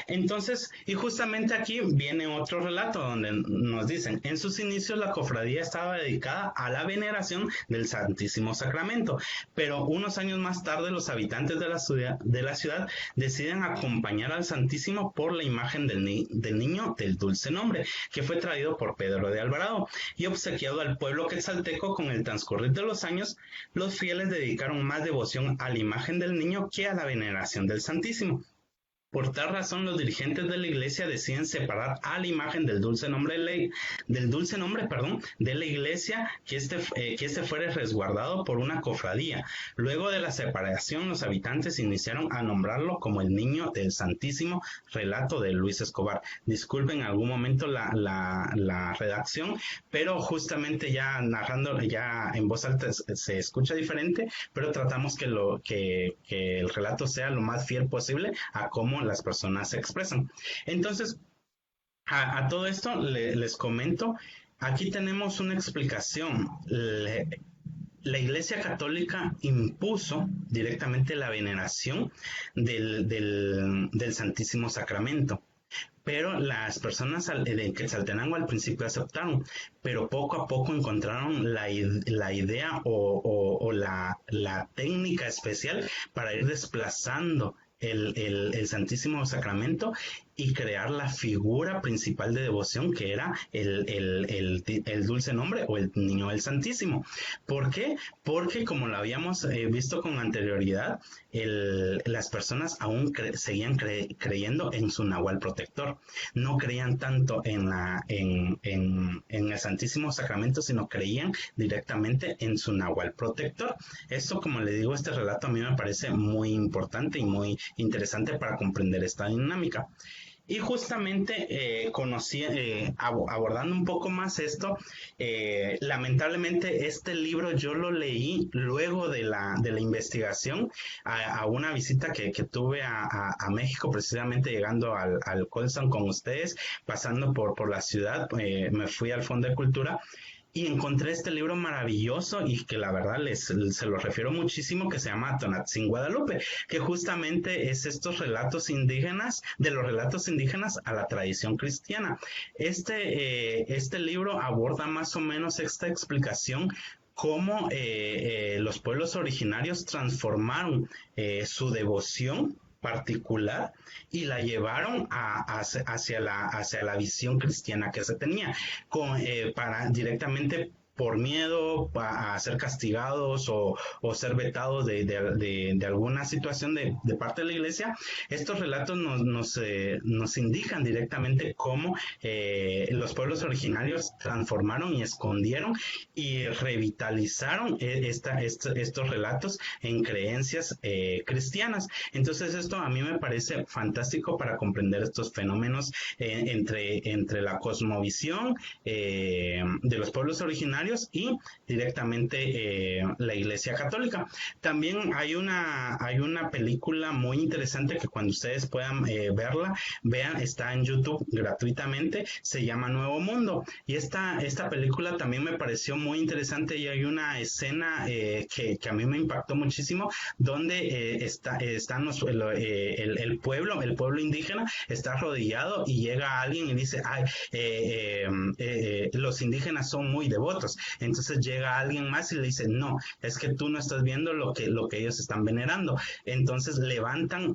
Entonces, y justamente aquí viene otro relato donde nos dicen, en sus inicios la cofradía estaba dedicada a la veneración del Santísimo Sacramento, pero unos años más tarde los habitantes de la ciudad deciden acompañar al Santísimo por la imagen del niño del dulce nombre, que fue traído por Pedro de Alvarado y obsequiado al pueblo quetzalteco. Con el transcurrir de los años, los fieles dedicaron más devoción a la imagen del niño que a la veneración del Santísimo. Por tal razón, los dirigentes de la iglesia deciden separar a la imagen del dulce nombre de la iglesia, que este fuera resguardado por una cofradía. Luego de la separación, los habitantes iniciaron a nombrarlo como el Niño del Santísimo, relato de Luis Escobar. Disculpen en algún momento la redacción, pero justamente ya narrando ya en voz alta se escucha diferente, pero tratamos que el relato sea lo más fiel posible a cómo las personas se expresan. Entonces, a todo esto les comento, aquí tenemos una explicación. La Iglesia Católica impuso directamente la veneración del Santísimo Sacramento, pero las personas de Quetzaltenango al principio aceptaron, pero poco a poco encontraron la idea o la técnica especial para ir desplazando el Santísimo Sacramento y crear la figura principal de devoción, que era el dulce nombre o el Niño del Santísimo. ¿Por qué? Porque como lo habíamos visto con anterioridad, las personas aún seguían creyendo en su Nahual protector. No creían tanto en el Santísimo Sacramento, sino creían directamente en su Nahual protector. Esto, como le digo, este relato a mí me parece muy importante y muy interesante para comprender esta dinámica. Y justamente abordando un poco más esto, lamentablemente este libro yo lo leí luego de la investigación a una visita que tuve a México, precisamente llegando al Colson con ustedes, pasando por la ciudad, me fui al Fondo de Cultura y encontré este libro maravilloso y que la verdad se lo refiero muchísimo, que se llama Tonantzin Guadalupe, que justamente es estos relatos indígenas, de los relatos indígenas a la tradición cristiana. Este libro aborda más o menos esta explicación cómo los pueblos originarios transformaron su devoción particular y la llevaron hacia la visión cristiana que se tenía, para directamente por miedo a ser castigados o ser vetados de alguna situación de parte de la iglesia. Estos relatos nos indican directamente cómo los pueblos originarios transformaron y escondieron y revitalizaron estos relatos en creencias cristianas. Entonces esto a mí me parece fantástico para comprender estos fenómenos entre la cosmovisión de los pueblos originarios y directamente la Iglesia Católica. También hay una película muy interesante que cuando ustedes puedan verla, vean, está en YouTube gratuitamente, se llama Nuevo Mundo, y esta película también me pareció muy interesante y hay una escena que a mí me impactó muchísimo, donde están el pueblo indígena está arrodillado y llega alguien y dice, los indígenas son muy devotos. Entonces llega alguien más y le dice, no, es que tú no estás viendo lo que ellos están venerando. Entonces levantan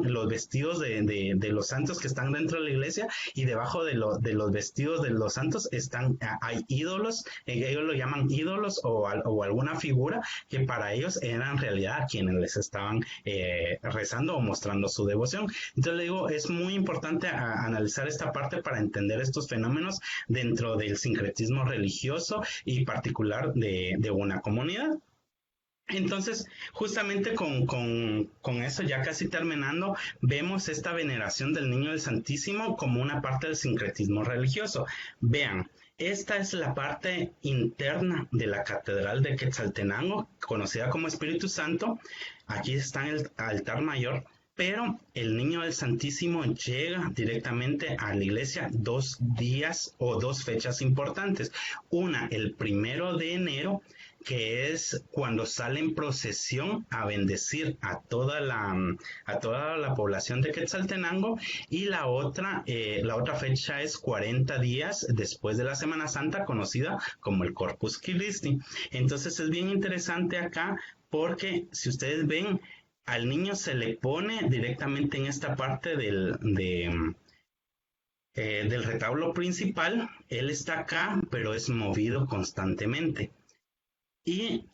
los vestidos de los santos que están dentro de la iglesia, y debajo de los vestidos de los santos hay ídolos, ellos lo llaman ídolos o alguna figura que para ellos eran en realidad quienes les estaban rezando o mostrando su devoción. Entonces le digo, es muy importante analizar esta parte para entender estos fenómenos dentro del sincretismo religioso y particular de una comunidad. Entonces, justamente con eso, ya casi terminando, vemos esta veneración del Niño del Santísimo como una parte del sincretismo religioso. Vean, esta es la parte interna de la Catedral de Quetzaltenango, conocida como Espíritu Santo. Aquí está el altar mayor, pero el Niño del Santísimo llega directamente a la iglesia 2 días o 2 fechas importantes. Una, el 1 de enero, que es cuando sale en procesión a bendecir a toda la población de Quetzaltenango, y la otra fecha es 40 días después de la Semana Santa, conocida como el Corpus Christi. Entonces es bien interesante acá, porque si ustedes ven, al niño se le pone directamente en esta parte del retablo principal. Él está acá, pero es movido constantemente. Y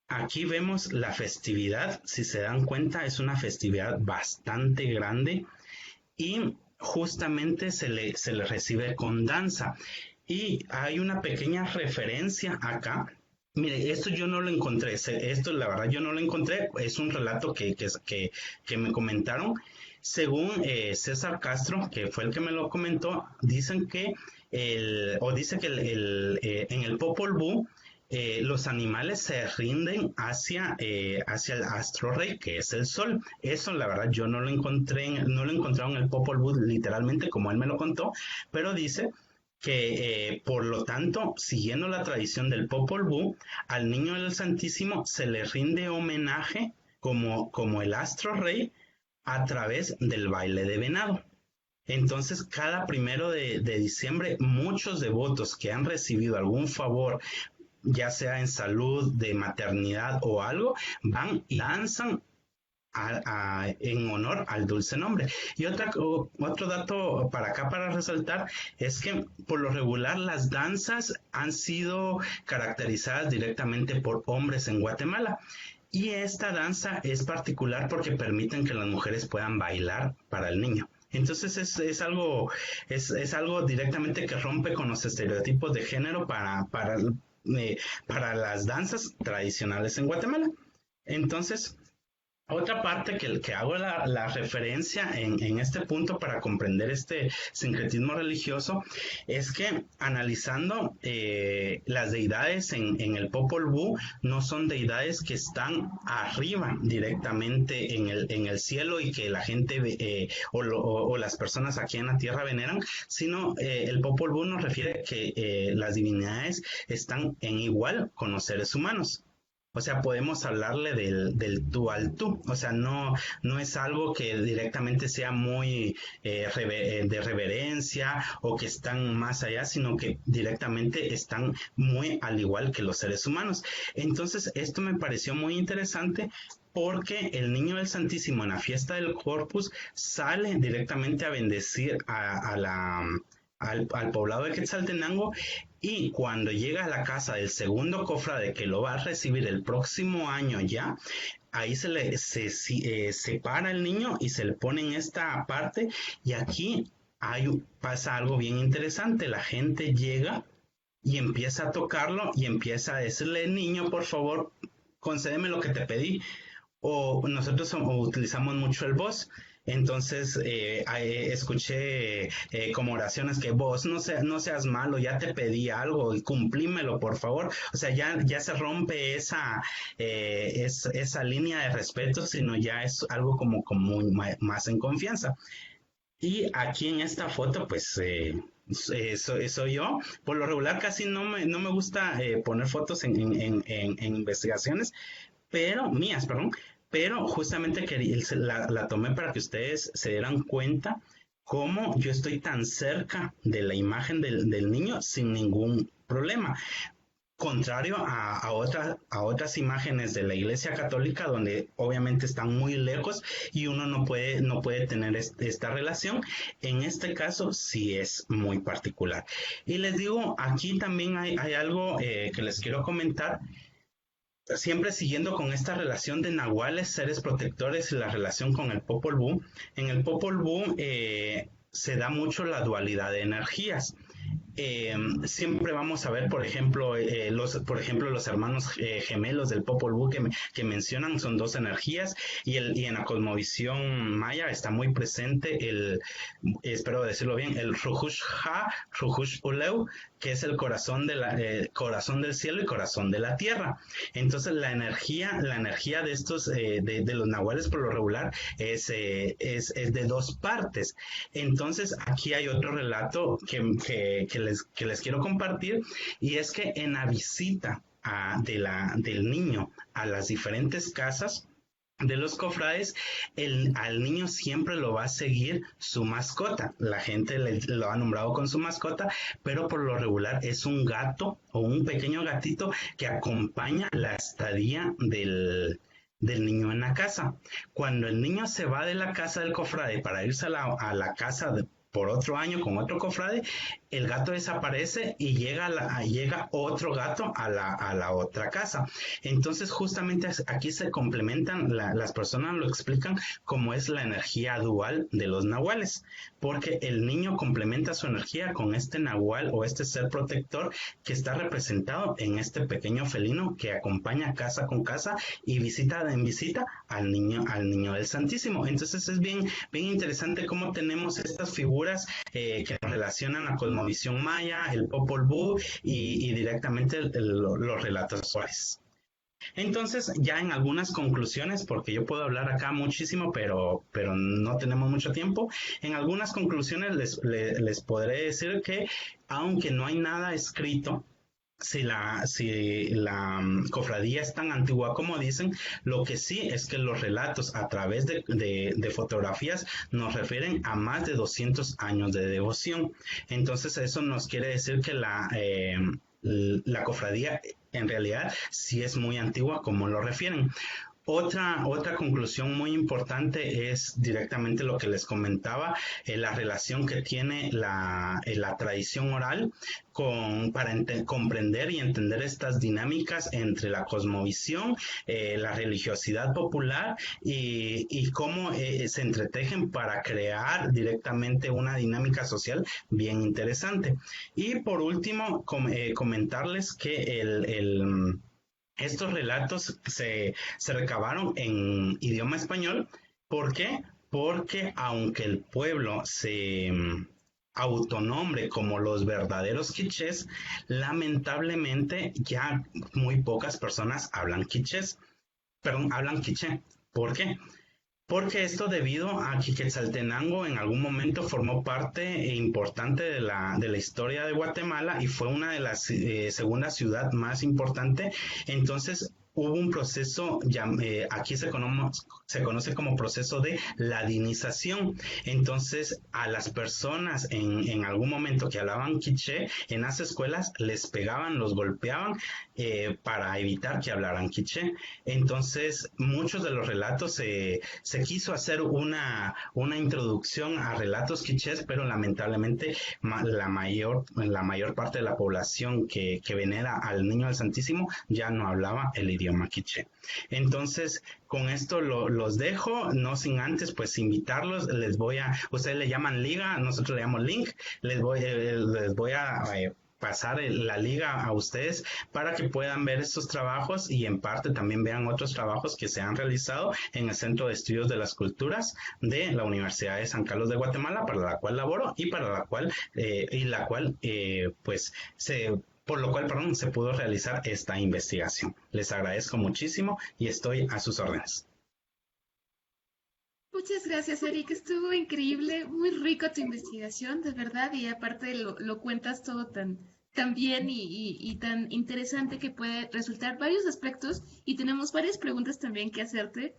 aquí vemos la festividad. Si se dan cuenta, es una festividad bastante grande y justamente se le recibe con danza. Y hay una pequeña referencia acá. Mire, esto yo no lo encontré, esto la verdad yo no lo encontré, es un relato que me comentaron. Según César Castro, que fue el que me lo comentó, dice que en el Popol Vuh los animales se rinden hacia el astro rey, que es el sol. Eso la verdad yo no lo encontré en el Popol Vuh literalmente como él me lo contó, pero dice que por lo tanto, siguiendo la tradición del Popol Vuh, al Niño del Santísimo se le rinde homenaje como el astro rey a través del baile de venado. Entonces, cada 1 de diciembre, muchos devotos que han recibido algún favor, ya sea en salud, de maternidad o algo, van y danzan en honor al dulce nombre. Y otro dato para acá para resaltar es que por lo regular las danzas han sido caracterizadas directamente por hombres en Guatemala. Y esta danza es particular porque permiten que las mujeres puedan bailar para el niño. Entonces es algo directamente que rompe con los estereotipos de género para las danzas tradicionales en Guatemala. Entonces, otra parte que hago la referencia en este punto para comprender este sincretismo religioso es que analizando las deidades en el Popol Vuh no son deidades que están arriba directamente en el cielo y que la gente o las personas aquí en la tierra veneran, sino el Popol Vuh nos refiere que las divinidades están en igual con los seres humanos. O sea, podemos hablarle del tú al tú. O sea, no es algo que directamente sea muy de reverencia o que están más allá, sino que directamente están muy al igual que los seres humanos. Entonces, esto me pareció muy interesante porque el niño del Santísimo en la fiesta del Corpus sale directamente a bendecir al poblado de Quetzaltenango, y cuando llega a la casa del segundo cofrade que lo va a recibir el próximo año ya, ahí se separa el niño y se le pone en esta parte, y aquí pasa algo bien interesante. La gente llega y empieza a tocarlo y empieza a decirle: niño, por favor, concédeme lo que te pedí. O nosotros utilizamos mucho el vos. Entonces escuché como oraciones que vos no seas malo, ya te pedí algo y cumplímelo, por favor. O sea, ya se rompe esa línea de respeto, sino ya es algo como más en confianza. Y aquí en esta foto, pues soy yo. Por lo regular casi no me gusta poner fotos en investigaciones, mías, perdón, pero justamente la tomé para que ustedes se dieran cuenta cómo yo estoy tan cerca de la imagen del niño sin ningún problema. Contrario a otras imágenes de la Iglesia Católica, donde obviamente están muy lejos y uno no puede tener esta relación. En este caso sí es muy particular. Y les digo, aquí también hay algo que les quiero comentar, siempre siguiendo con esta relación de nahuales, seres protectores, y la relación con el Popol Vuh. En el Popol Vuh se da mucho la dualidad de energías. Siempre vamos a ver, por ejemplo, los hermanos gemelos del Popol Vuh que mencionan, son dos energías, y en la cosmovisión maya está muy presente espero decirlo bien, el Ruhush Ha, Ruhush Uleu, que es el corazón corazón del cielo y corazón de la tierra. Entonces la energía de estos de los nahuales por lo regular es de dos partes. Entonces aquí hay otro relato que les quiero compartir, y es que en la visita del niño a las diferentes casas de los cofrades, al niño siempre lo va a seguir su mascota. La gente lo ha nombrado con su mascota, pero por lo regular es un gato o un pequeño gatito que acompaña la estadía del niño en la casa. Cuando el niño se va de la casa del cofrade para irse a la casa por otro año con otro cofrade, el gato desaparece y llega otro gato a la otra casa. Entonces justamente aquí se complementan, las personas lo explican como es la energía dual de los nahuales, porque el niño complementa su energía con este nahual o este ser protector que está representado en este pequeño felino que acompaña casa con casa y visita en visita al niño del Santísimo. Entonces es bien interesante cómo tenemos estas figuras que nos relacionan a cosmovisión maya, el Popol Vuh y directamente los relatos suárez. Entonces, ya en algunas conclusiones, porque yo puedo hablar acá muchísimo, pero no tenemos mucho tiempo, en algunas conclusiones les podré decir que aunque no hay nada escrito, si la cofradía es tan antigua como dicen, lo que sí es que los relatos a través de fotografías nos refieren a más de 200 años de devoción. Entonces eso nos quiere decir que la cofradía en realidad sí es muy antigua como lo refieren. Otra conclusión muy importante es directamente lo que les comentaba, la relación que tiene la tradición oral para comprender y entender estas dinámicas entre la cosmovisión, la religiosidad popular y cómo se entretejen para crear directamente una dinámica social bien interesante. Y por último, comentarles que estos relatos se recabaron en idioma español. ¿Por qué? Porque aunque el pueblo se autonombre como los verdaderos quichés, lamentablemente ya muy pocas personas hablan quichés, perdón, hablan quiché. ¿Por qué? Porque esto debido a que Quetzaltenango en algún momento formó parte importante de la historia de Guatemala y fue una de las segunda ciudad más importante. Entonces hubo un proceso, aquí se conoce como proceso de ladinización. Entonces a las personas en algún momento que hablaban quiché en las escuelas les pegaban, los golpeaban para evitar que hablaran quiché. Entonces muchos de los relatos se quiso hacer una introducción a relatos quichés, pero lamentablemente la mayor parte de la población que venera al Niño del Santísimo ya no hablaba el idioma quiché. Entonces, con esto los dejo, no sin antes pues invitarlos, ustedes le llaman liga, nosotros le llamamos link, les voy a pasar la liga a ustedes para que puedan ver estos trabajos y en parte también vean otros trabajos que se han realizado en el Centro de Estudios de las Culturas de la Universidad de San Carlos de Guatemala, para la cual laboro y para la cual por lo cual, perdón, se pudo realizar esta investigación. Les agradezco muchísimo y estoy a sus órdenes. Muchas gracias, Eric. Estuvo increíble, muy rico tu investigación, de verdad, y aparte lo cuentas todo tan bien y tan interesante que puede resultar varios aspectos y tenemos varias preguntas también que hacerte.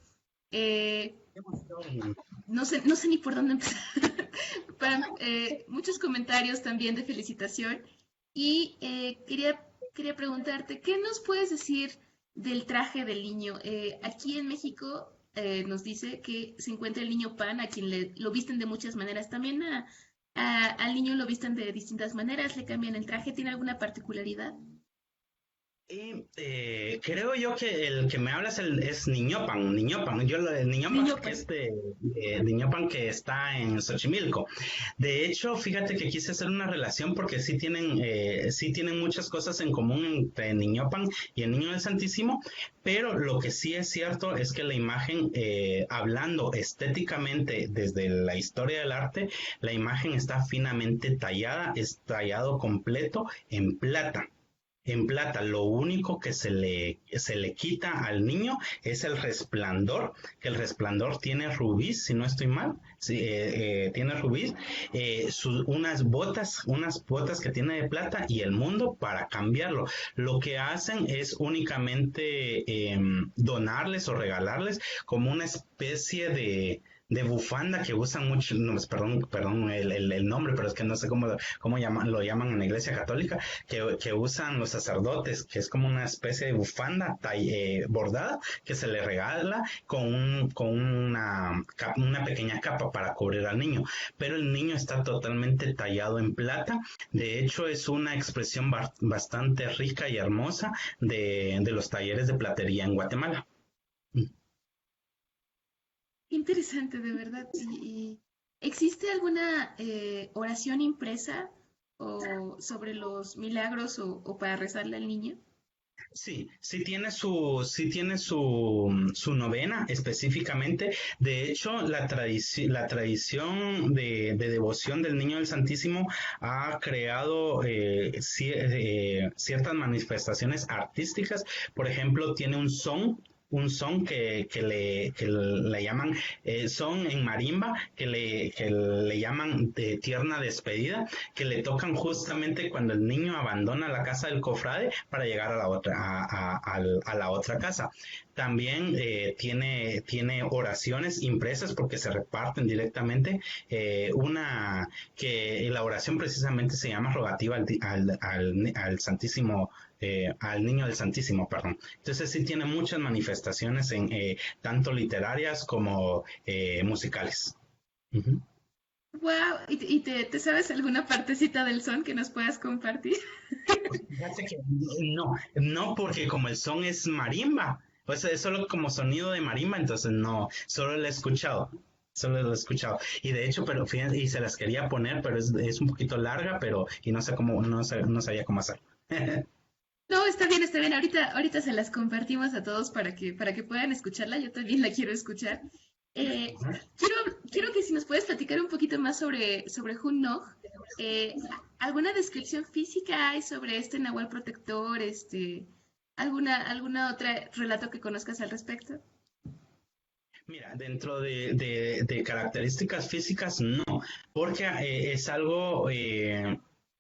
No sé ni por dónde empezar. Muchos comentarios también de felicitación y quería preguntarte, ¿qué nos puedes decir del traje del niño? Aquí en México nos dice que se encuentra el niño Pan, a quien lo visten de muchas maneras. También al niño lo visten de distintas maneras, le cambian el traje. ¿Tiene alguna particularidad? Creo yo que el que me hablas es Niñopan, el Niñopan que está en Xochimilco. De hecho, fíjate que quise hacer una relación porque sí tienen muchas cosas en común entre Niñopan y el Niño del Santísimo, pero lo que sí es cierto es que la imagen, hablando estéticamente desde la historia del arte, la imagen está finamente tallada, es tallado completo en plata. En plata, lo único que se le quita al niño es el resplandor, que el resplandor tiene rubíes, si no estoy mal, sí, tiene rubíes, unas botas que tiene de plata y el mundo para cambiarlo. Lo que hacen es únicamente donarles o regalarles como una especie de bufanda que usan mucho, no, perdón el nombre, pero es que no sé cómo lo llaman en la Iglesia Católica, que usan los sacerdotes, que es como una especie de bufanda bordada que se le regala con una pequeña capa para cubrir al niño, pero el niño está totalmente tallado en plata. De hecho, es una expresión bastante rica y hermosa de los talleres de platería en Guatemala. Interesante, de verdad. ¿Existe alguna oración impresa sobre los milagros o para rezarle al niño? Sí tiene su novena específicamente. De hecho, la tradición de devoción del Niño del Santísimo ha creado ciertas manifestaciones artísticas. Por ejemplo, tiene un son que le llaman son en marimba, que le llaman de tierna despedida, que le tocan justamente cuando el niño abandona la casa del cofrade para llegar a la otra casa. También tiene oraciones impresas porque se reparten directamente. Una que la oración precisamente se llama rogativa al Santísimo, al Niño del Santísimo, perdón. Entonces sí tiene muchas manifestaciones tanto literarias como musicales. Ujú. Wow, ¿y te sabes alguna partecita del son que nos puedas compartir? Pues fíjate que no, porque como el son es marimba, pues es solo como sonido de marimba, entonces no, solo lo he escuchado. Y de hecho, pero fíjate, y se las quería poner, pero es un poquito larga, pero, y no sé cómo, no sabía cómo hacer. No, está bien, está bien. Ahorita se las compartimos a todos para que puedan escucharla. Yo también la quiero escuchar. Eh, quiero, quiero que si nos puedes platicar un poquito más sobre Hun Nog. ¿Alguna descripción física hay sobre este Nahual protector? ¿Alguna otra relato que conozcas al respecto? Mira, dentro de características físicas, no, porque es algo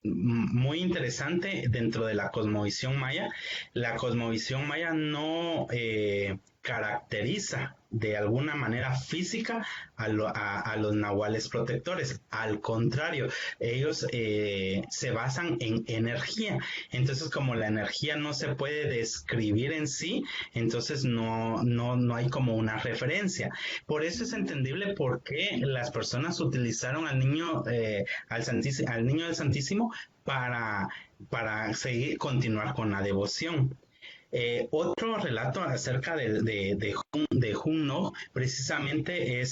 muy interesante dentro de la cosmovisión maya. La cosmovisión maya no caracteriza de alguna manera física a los nahuales protectores. Al contrario, ellos se basan en energía. Entonces, como la energía no se puede describir en sí, entonces no hay como una referencia. Por eso es entendible por qué las personas utilizaron al niño del Santísimo para, para seguir, continuar con la devoción. Otro relato acerca de Juno precisamente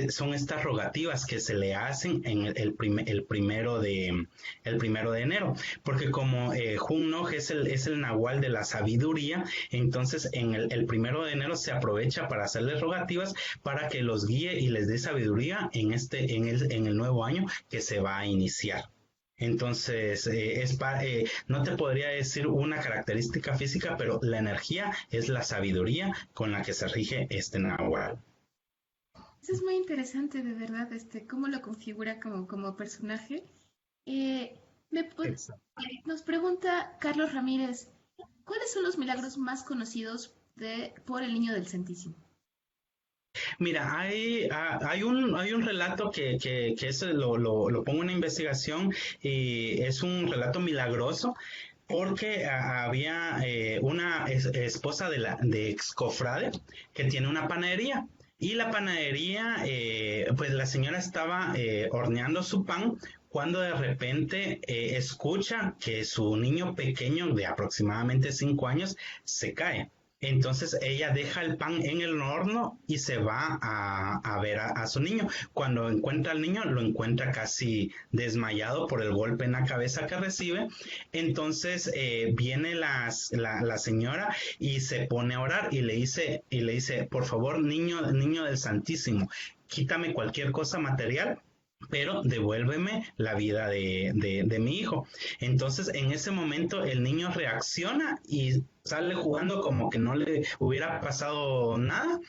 son estas rogativas que se le hacen en el primero de enero, porque como Juno es el nahual de la sabiduría, entonces en el primero de enero se aprovecha para hacerles rogativas para que los guíe y les dé sabiduría en el nuevo año que se va a iniciar. Entonces, no te podría decir una característica física, pero la energía es la sabiduría con la que se rige este Nahual. Eso es muy interesante, de verdad, cómo lo configura como personaje. Eh, me pu- Exacto. Nos pregunta Carlos Ramírez, ¿cuáles son los milagros más conocidos por el Niño del Santísimo? Mira, hay un relato que ese lo pongo en investigación y es un relato milagroso porque había una esposa de excofrade que tiene una panadería. Y la panadería, pues la señora estaba horneando su pan cuando de repente escucha que su niño pequeño de aproximadamente 5 años se cae. Entonces ella deja el pan en el horno y se va a ver a su niño. Cuando encuentra al niño, lo encuentra casi desmayado por el golpe en la cabeza que recibe. Entonces viene la señora y se pone a orar y le dice, por favor, niño del Santísimo, quítame cualquier cosa material, pero devuélveme la vida de mi hijo. Entonces, en ese momento, el niño reacciona y sale jugando como que no le hubiera pasado nada.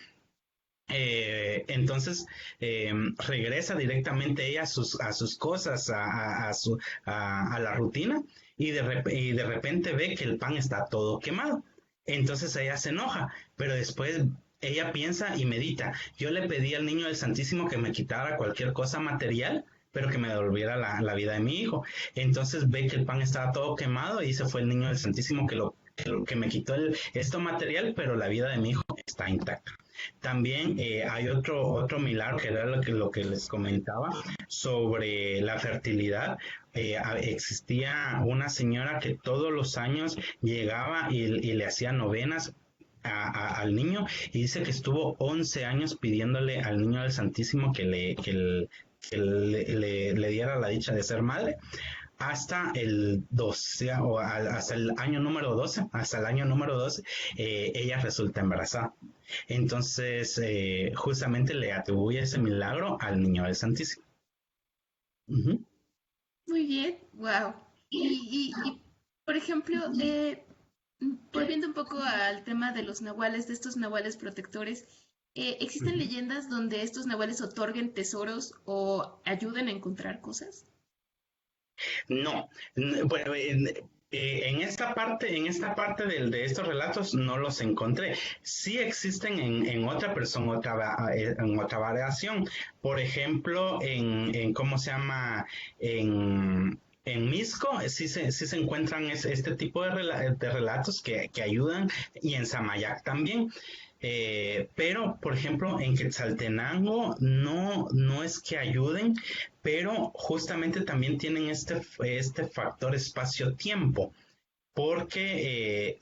Entonces regresa directamente ella a sus cosas, a la rutina, y de repente ve que el pan está todo quemado. Entonces ella se enoja, pero después ella piensa y medita. Yo le pedí al niño del Santísimo que me quitara cualquier cosa material, pero que me devolviera la vida de mi hijo. Entonces ve que el pan estaba todo quemado y ese fue el niño del Santísimo que me quitó esto material, pero la vida de mi hijo está intacta. También hay otro milagro que era lo que les comentaba sobre la fertilidad. Existía una señora que todos los años llegaba y le hacía novenas al niño y dice que estuvo 11 años pidiéndole al niño del Santísimo le diera la dicha de ser madre hasta el 12 hasta el año número 12, hasta el año número 12, ella resulta embarazada. Entonces, justamente le atribuye ese milagro al niño del Santísimo. Ujú. Muy bien, wow. Por ejemplo, volviendo un poco al tema de los nahuales, de estos nahuales protectores, ¿existen Ujú. leyendas donde estos nahuales otorguen tesoros o ayuden a encontrar cosas? No, bueno, En esta parte de estos relatos no los encontré. Sí existen en otra, pero son en otra variación. Por ejemplo, ¿cómo se llama? En Misco sí se encuentran este tipo de relatos que ayudan y en Samayac también. Pero, por ejemplo, en Quetzaltenango no es que ayuden, pero justamente también tienen este factor espacio-tiempo, porque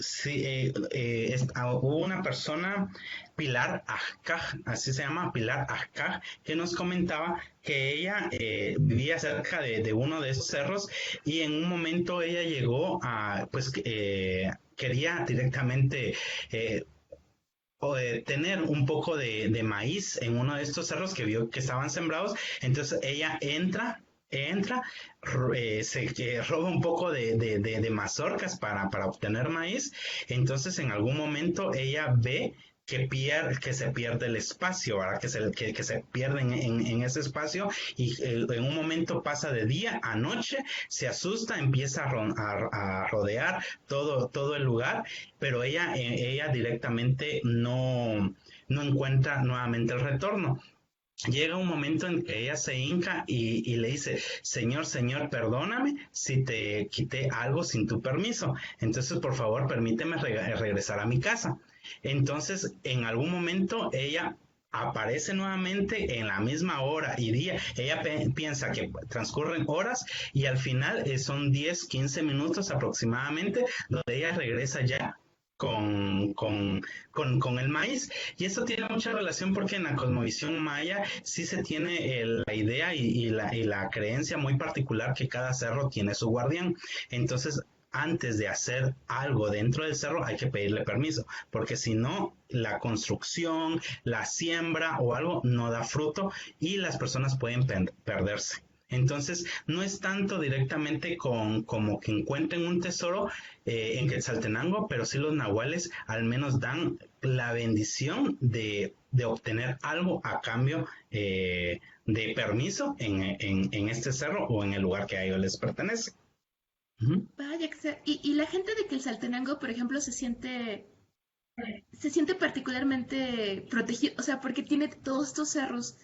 hubo una persona, Pilar Ajcaj, así se llama, Pilar Ajcaj, que nos comentaba que ella vivía cerca de uno de esos cerros y en un momento ella llegó a, pues, quería directamente tener un poco de maíz en uno de estos cerros que vio que estaban sembrados, entonces ella entra, roba un poco de mazorcas para obtener maíz, entonces en algún momento ella ve que se pierde el espacio, ¿verdad? Que se pierde en ese espacio y en un momento pasa de día a noche, se asusta, empieza a rodear todo el lugar, pero ella directamente no encuentra nuevamente el retorno. Llega un momento en que ella se hinca y le dice, Señor, Señor, perdóname si te quité algo sin tu permiso. Entonces, por favor, permíteme regresar a mi casa. Entonces, en algún momento ella aparece nuevamente en la misma hora y día. Ella piensa que transcurren horas y al final son 10, 15 minutos aproximadamente donde ella regresa ya con el maíz. Y esto tiene mucha relación porque en la cosmovisión maya sí se tiene la idea y la creencia muy particular que cada cerro tiene su guardián. Entonces, antes de hacer algo dentro del cerro hay que pedirle permiso, porque si no, la construcción, la siembra o algo no da fruto y las personas pueden perderse. Entonces, no es tanto directamente como que encuentren un tesoro en Quetzaltenango, pero sí los nahuales al menos dan la bendición de obtener algo a cambio de permiso en este cerro o en el lugar que a ellos les pertenece. Vaya, y la gente de Quetzaltenango, por ejemplo, se siente particularmente protegido, o sea, porque tiene todos estos cerros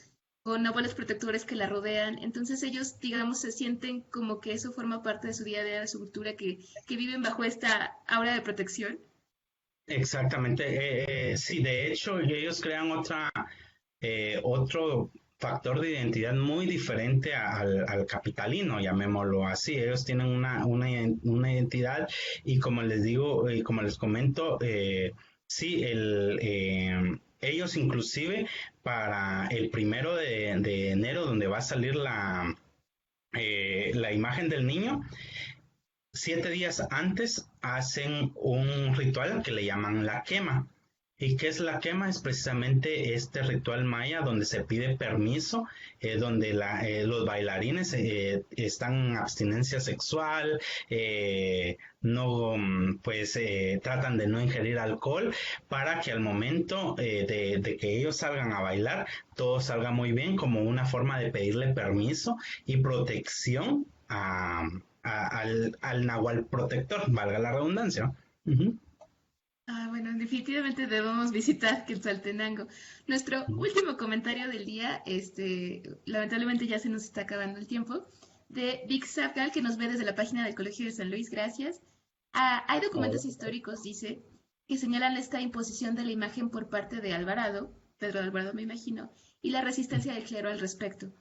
con abuelos protectores que la rodean, entonces ellos, digamos, se sienten como que eso forma parte de su día a día, de su cultura, que viven bajo esta aura de protección. Exactamente, sí, de hecho ellos crean otro factor de identidad muy diferente al capitalino, llamémoslo así. Ellos tienen una identidad y como les digo, y como les comento, sí, ellos inclusive para el 1 de enero, donde va a salir la imagen del niño, 7 días antes hacen un ritual que le llaman la quema. ¿Y qué es la quema? Es precisamente este ritual maya donde se pide permiso, donde los bailarines están en abstinencia sexual, no, pues tratan de no ingerir alcohol para que al momento de que ellos salgan a bailar, todo salga muy bien como una forma de pedirle permiso y protección al nahual protector, valga la redundancia. Uh-huh. Ah, bueno, definitivamente debemos visitar Quetzaltenango. Nuestro último comentario del día, lamentablemente ya se nos está acabando el tiempo, de Vic Zapgal, que nos ve desde la página del Colegio de San Luis, gracias. Hay documentos históricos, dice, que señalan esta imposición de la imagen por parte de Alvarado, Pedro de Alvarado me imagino, y la resistencia del clero al respecto.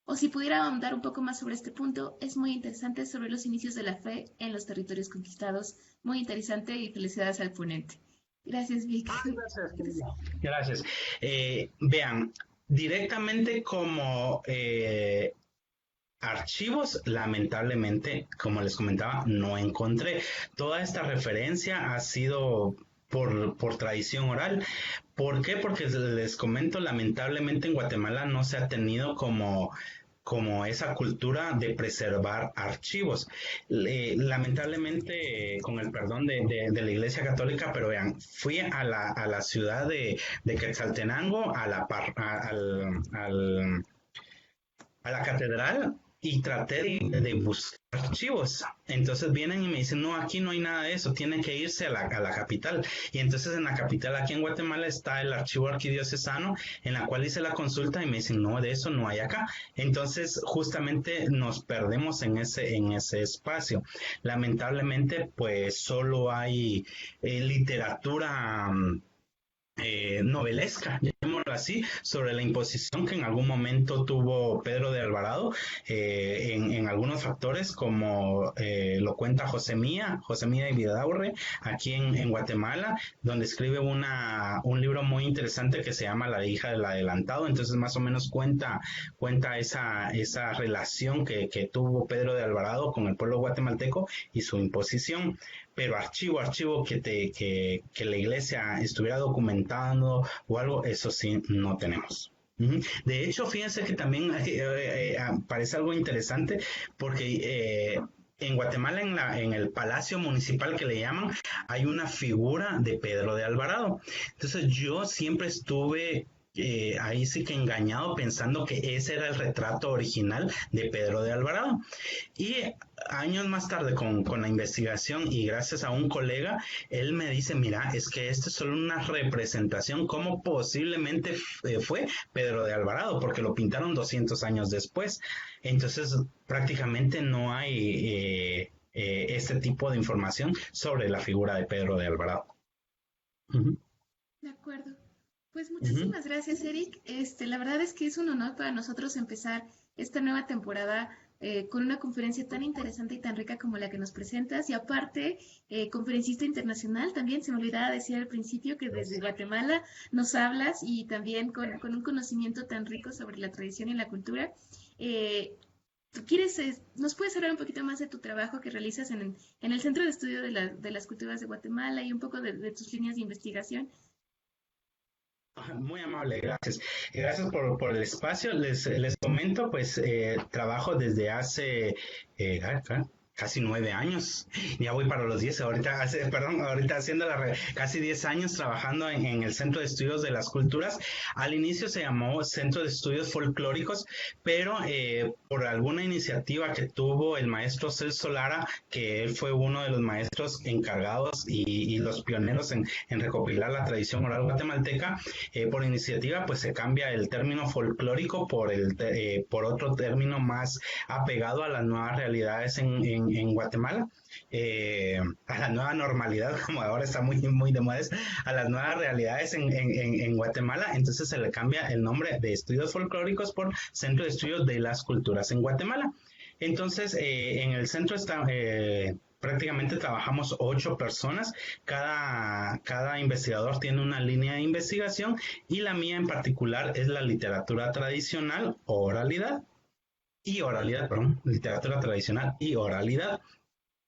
O si pudiera ahondar un poco más sobre este punto, es muy interesante sobre los inicios de la fe en los territorios conquistados. Muy interesante y felicidades al ponente. Gracias, Vic. Gracias. Vean, directamente como archivos, lamentablemente, como les comentaba, no encontré. Toda esta referencia ha sido por tradición oral. ¿Por qué? Porque les comento, lamentablemente en Guatemala no se ha tenido como esa cultura de preservar archivos. Lamentablemente, con el perdón de la Iglesia Católica, pero vean, fui a la ciudad de Quetzaltenango, a la catedral, y traté de buscar archivos. Entonces vienen y me dicen, no, aquí no hay nada de eso, tienen que irse a la capital. Y entonces en la capital, aquí en Guatemala, está el archivo arquidiocesano, en la cual hice la consulta y me dicen, no, de eso no hay acá. Entonces justamente nos perdemos en ese espacio. Lamentablemente, pues solo hay literatura novelesca, llamémoslo así, sobre la imposición que en algún momento tuvo Pedro de Alvarado en algunos factores, como lo cuenta José Mía y Vidaurre, aquí en Guatemala, donde escribe un libro muy interesante que se llama La hija del adelantado. Entonces más o menos cuenta esa relación que tuvo Pedro de Alvarado con el pueblo guatemalteco y su imposición. Pero archivo que la iglesia estuviera documentando o algo, eso sí no tenemos. De hecho, fíjense que también parece algo interesante porque en Guatemala, en el Palacio Municipal que le llaman, hay una figura de Pedro de Alvarado. Entonces yo siempre estuve ahí sí que engañado pensando que ese era el retrato original de Pedro de Alvarado. Y años más tarde con la investigación y gracias a un colega, él me dice, mira, es que esto es solo una representación como posiblemente fue Pedro de Alvarado, porque lo pintaron 200 años después. Entonces prácticamente no hay este tipo de información sobre la figura de Pedro de Alvarado. Uh-huh. De acuerdo. Pues Uh-huh. muchísimas gracias, Eric. La verdad es que es un honor para nosotros empezar esta nueva temporada con una conferencia tan interesante y tan rica como la que nos presentas. Y aparte, conferencista internacional, también se me olvidaba decir al principio que desde Guatemala nos hablas y también con un conocimiento tan rico sobre la tradición y la cultura. ¿Tú quieres, nos puedes hablar un poquito más de tu trabajo que realizas en el Centro de Estudio de las Culturas de Guatemala y un poco de tus líneas de investigación? Muy amable, gracias. Gracias por el espacio. Les comento, pues trabajo desde hace casi 9 años. Ya voy para los 10. Ahorita haciendo casi 10 años trabajando en el Centro de Estudios de las Culturas. Al inicio se llamó Centro de Estudios Folclóricos, pero por alguna iniciativa que tuvo el maestro Celso Lara, que él fue uno de los maestros encargados y los pioneros en recopilar la tradición oral guatemalteca, por iniciativa pues se cambia el término folclórico por otro término más apegado a las nuevas realidades en Guatemala, a la nueva normalidad, como ahora está muy de moda, a las nuevas realidades en Guatemala. Entonces se le cambia el nombre de Estudios Folclóricos por Centro de Estudios de las Culturas en Guatemala. Entonces en el centro está... prácticamente trabajamos 8 personas, cada investigador tiene una línea de investigación y la mía en particular es la literatura tradicional, literatura tradicional y oralidad.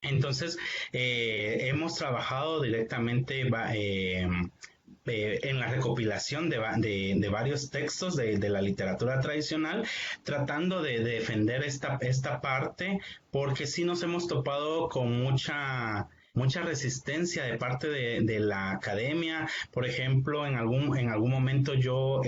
Entonces, hemos trabajado directamente en la recopilación de varios textos de la literatura tradicional, tratando de defender esta parte, porque sí nos hemos topado con mucha resistencia de parte de la academia. Por ejemplo, en algún momento yo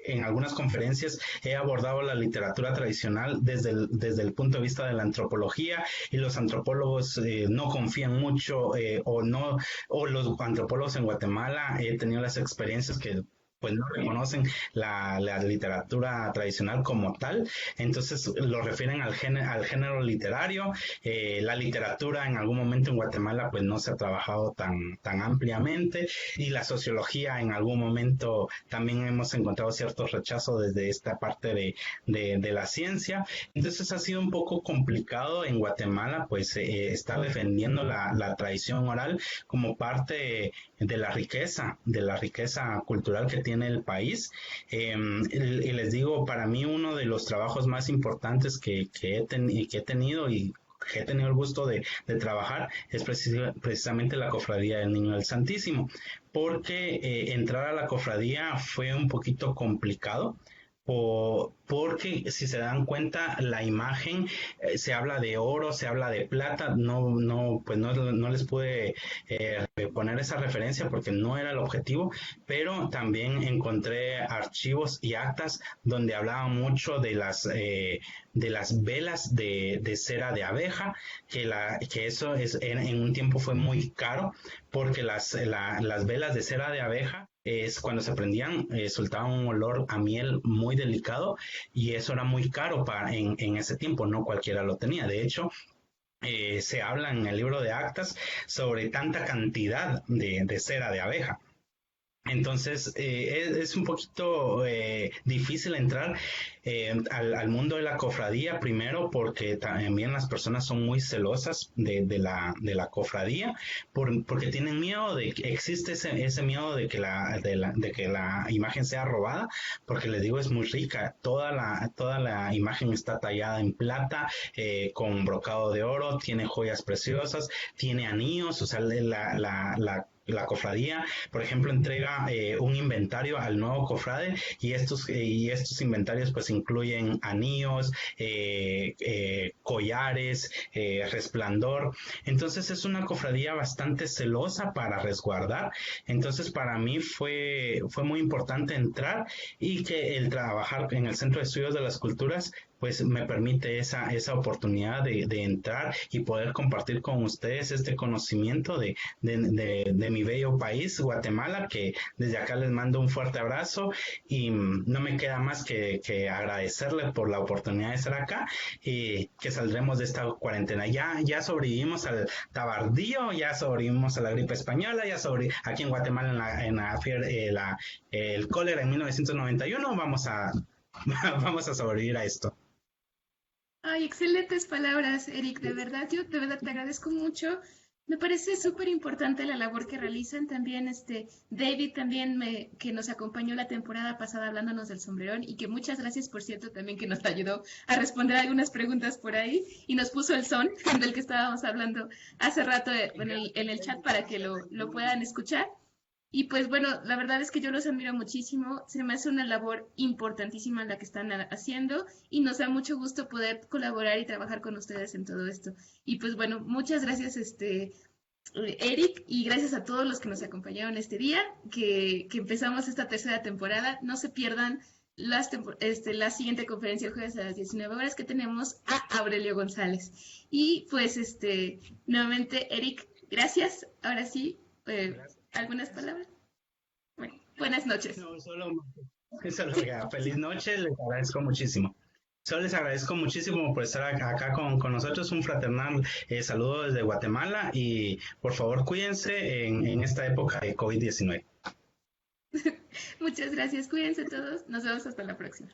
en algunas conferencias he abordado la literatura tradicional desde el punto de vista de la antropología, y los antropólogos no confían mucho o los antropólogos en Guatemala he tenido las experiencias que pues no reconocen la literatura tradicional como tal. Entonces lo refieren al género literario. La literatura en algún momento en Guatemala pues no se ha trabajado tan ampliamente, y la sociología en algún momento también hemos encontrado cierto rechazo desde esta parte de la ciencia. Entonces ha sido un poco complicado en Guatemala pues estar defendiendo la tradición oral como parte de la riqueza cultural que tiene el país. Y les digo, para mí uno de los trabajos más importantes que he tenido y que he tenido el gusto de trabajar es precisamente la Cofradía del Niño del Santísimo, porque entrar a la cofradía fue un poquito complicado, porque si se dan cuenta, la imagen se habla de oro, se habla de plata, pues no les pude poner esa referencia porque no era el objetivo, pero también encontré archivos y actas donde hablaban mucho de las velas de cera de abeja, que eso en un tiempo fue muy caro porque las velas de cera de abeja es cuando se prendían, soltaban un olor a miel muy delicado y eso era muy caro en ese tiempo, no cualquiera lo tenía. De hecho, se habla en el libro de actas sobre tanta cantidad de cera de abeja. Entonces, es un poquito difícil entrar al mundo de la cofradía, primero porque también las personas son muy celosas de la cofradía, porque tienen miedo de que existe ese miedo de que la imagen sea robada, porque les digo, es muy rica. Toda la imagen está tallada en plata, con brocado de oro, tiene joyas preciosas, tiene anillos, o sea, la cofradía, por ejemplo, entrega un inventario al nuevo cofrade y estos inventarios pues incluyen anillos, collares, resplandor. Entonces es una cofradía bastante celosa para resguardar. Entonces para mí fue muy importante entrar y que el trabajar en el Centro de Estudios de las Culturas pues me permite esa oportunidad de entrar y poder compartir con ustedes este conocimiento de mi bello país, Guatemala, que desde acá les mando un fuerte abrazo y no me queda más que agradecerle por la oportunidad de estar acá y que saldremos de esta cuarentena. Ya sobrevivimos al tabardillo, ya sobrevivimos a la gripe española, aquí en Guatemala el cólera en 1991, vamos a sobrevivir a esto. Ay, excelentes palabras, Eric. De verdad, yo de verdad te agradezco mucho. Me parece súper importante la labor que realizan. También David también que nos acompañó la temporada pasada hablándonos del sombrerón y que muchas gracias, por cierto, también que nos ayudó a responder algunas preguntas por ahí y nos puso el son del que estábamos hablando hace rato en el chat para que lo puedan escuchar. Y pues bueno, la verdad es que yo los admiro muchísimo, se me hace una labor importantísima la que están haciendo y nos da mucho gusto poder colaborar y trabajar con ustedes en todo esto. Y pues bueno, muchas gracias Eric y gracias a todos los que nos acompañaron este día, que empezamos esta tercera temporada. No se pierdan la siguiente conferencia el jueves a las 19 horas que tenemos a Aurelio González. Y pues nuevamente Eric, gracias. Ahora sí. ¿Algunas palabras? Bueno, buenas noches. No, feliz noche, les agradezco muchísimo. Solo les agradezco muchísimo por estar acá con nosotros, un fraternal saludo desde Guatemala y por favor cuídense en esta época de COVID-19. Muchas gracias, cuídense todos, nos vemos hasta la próxima.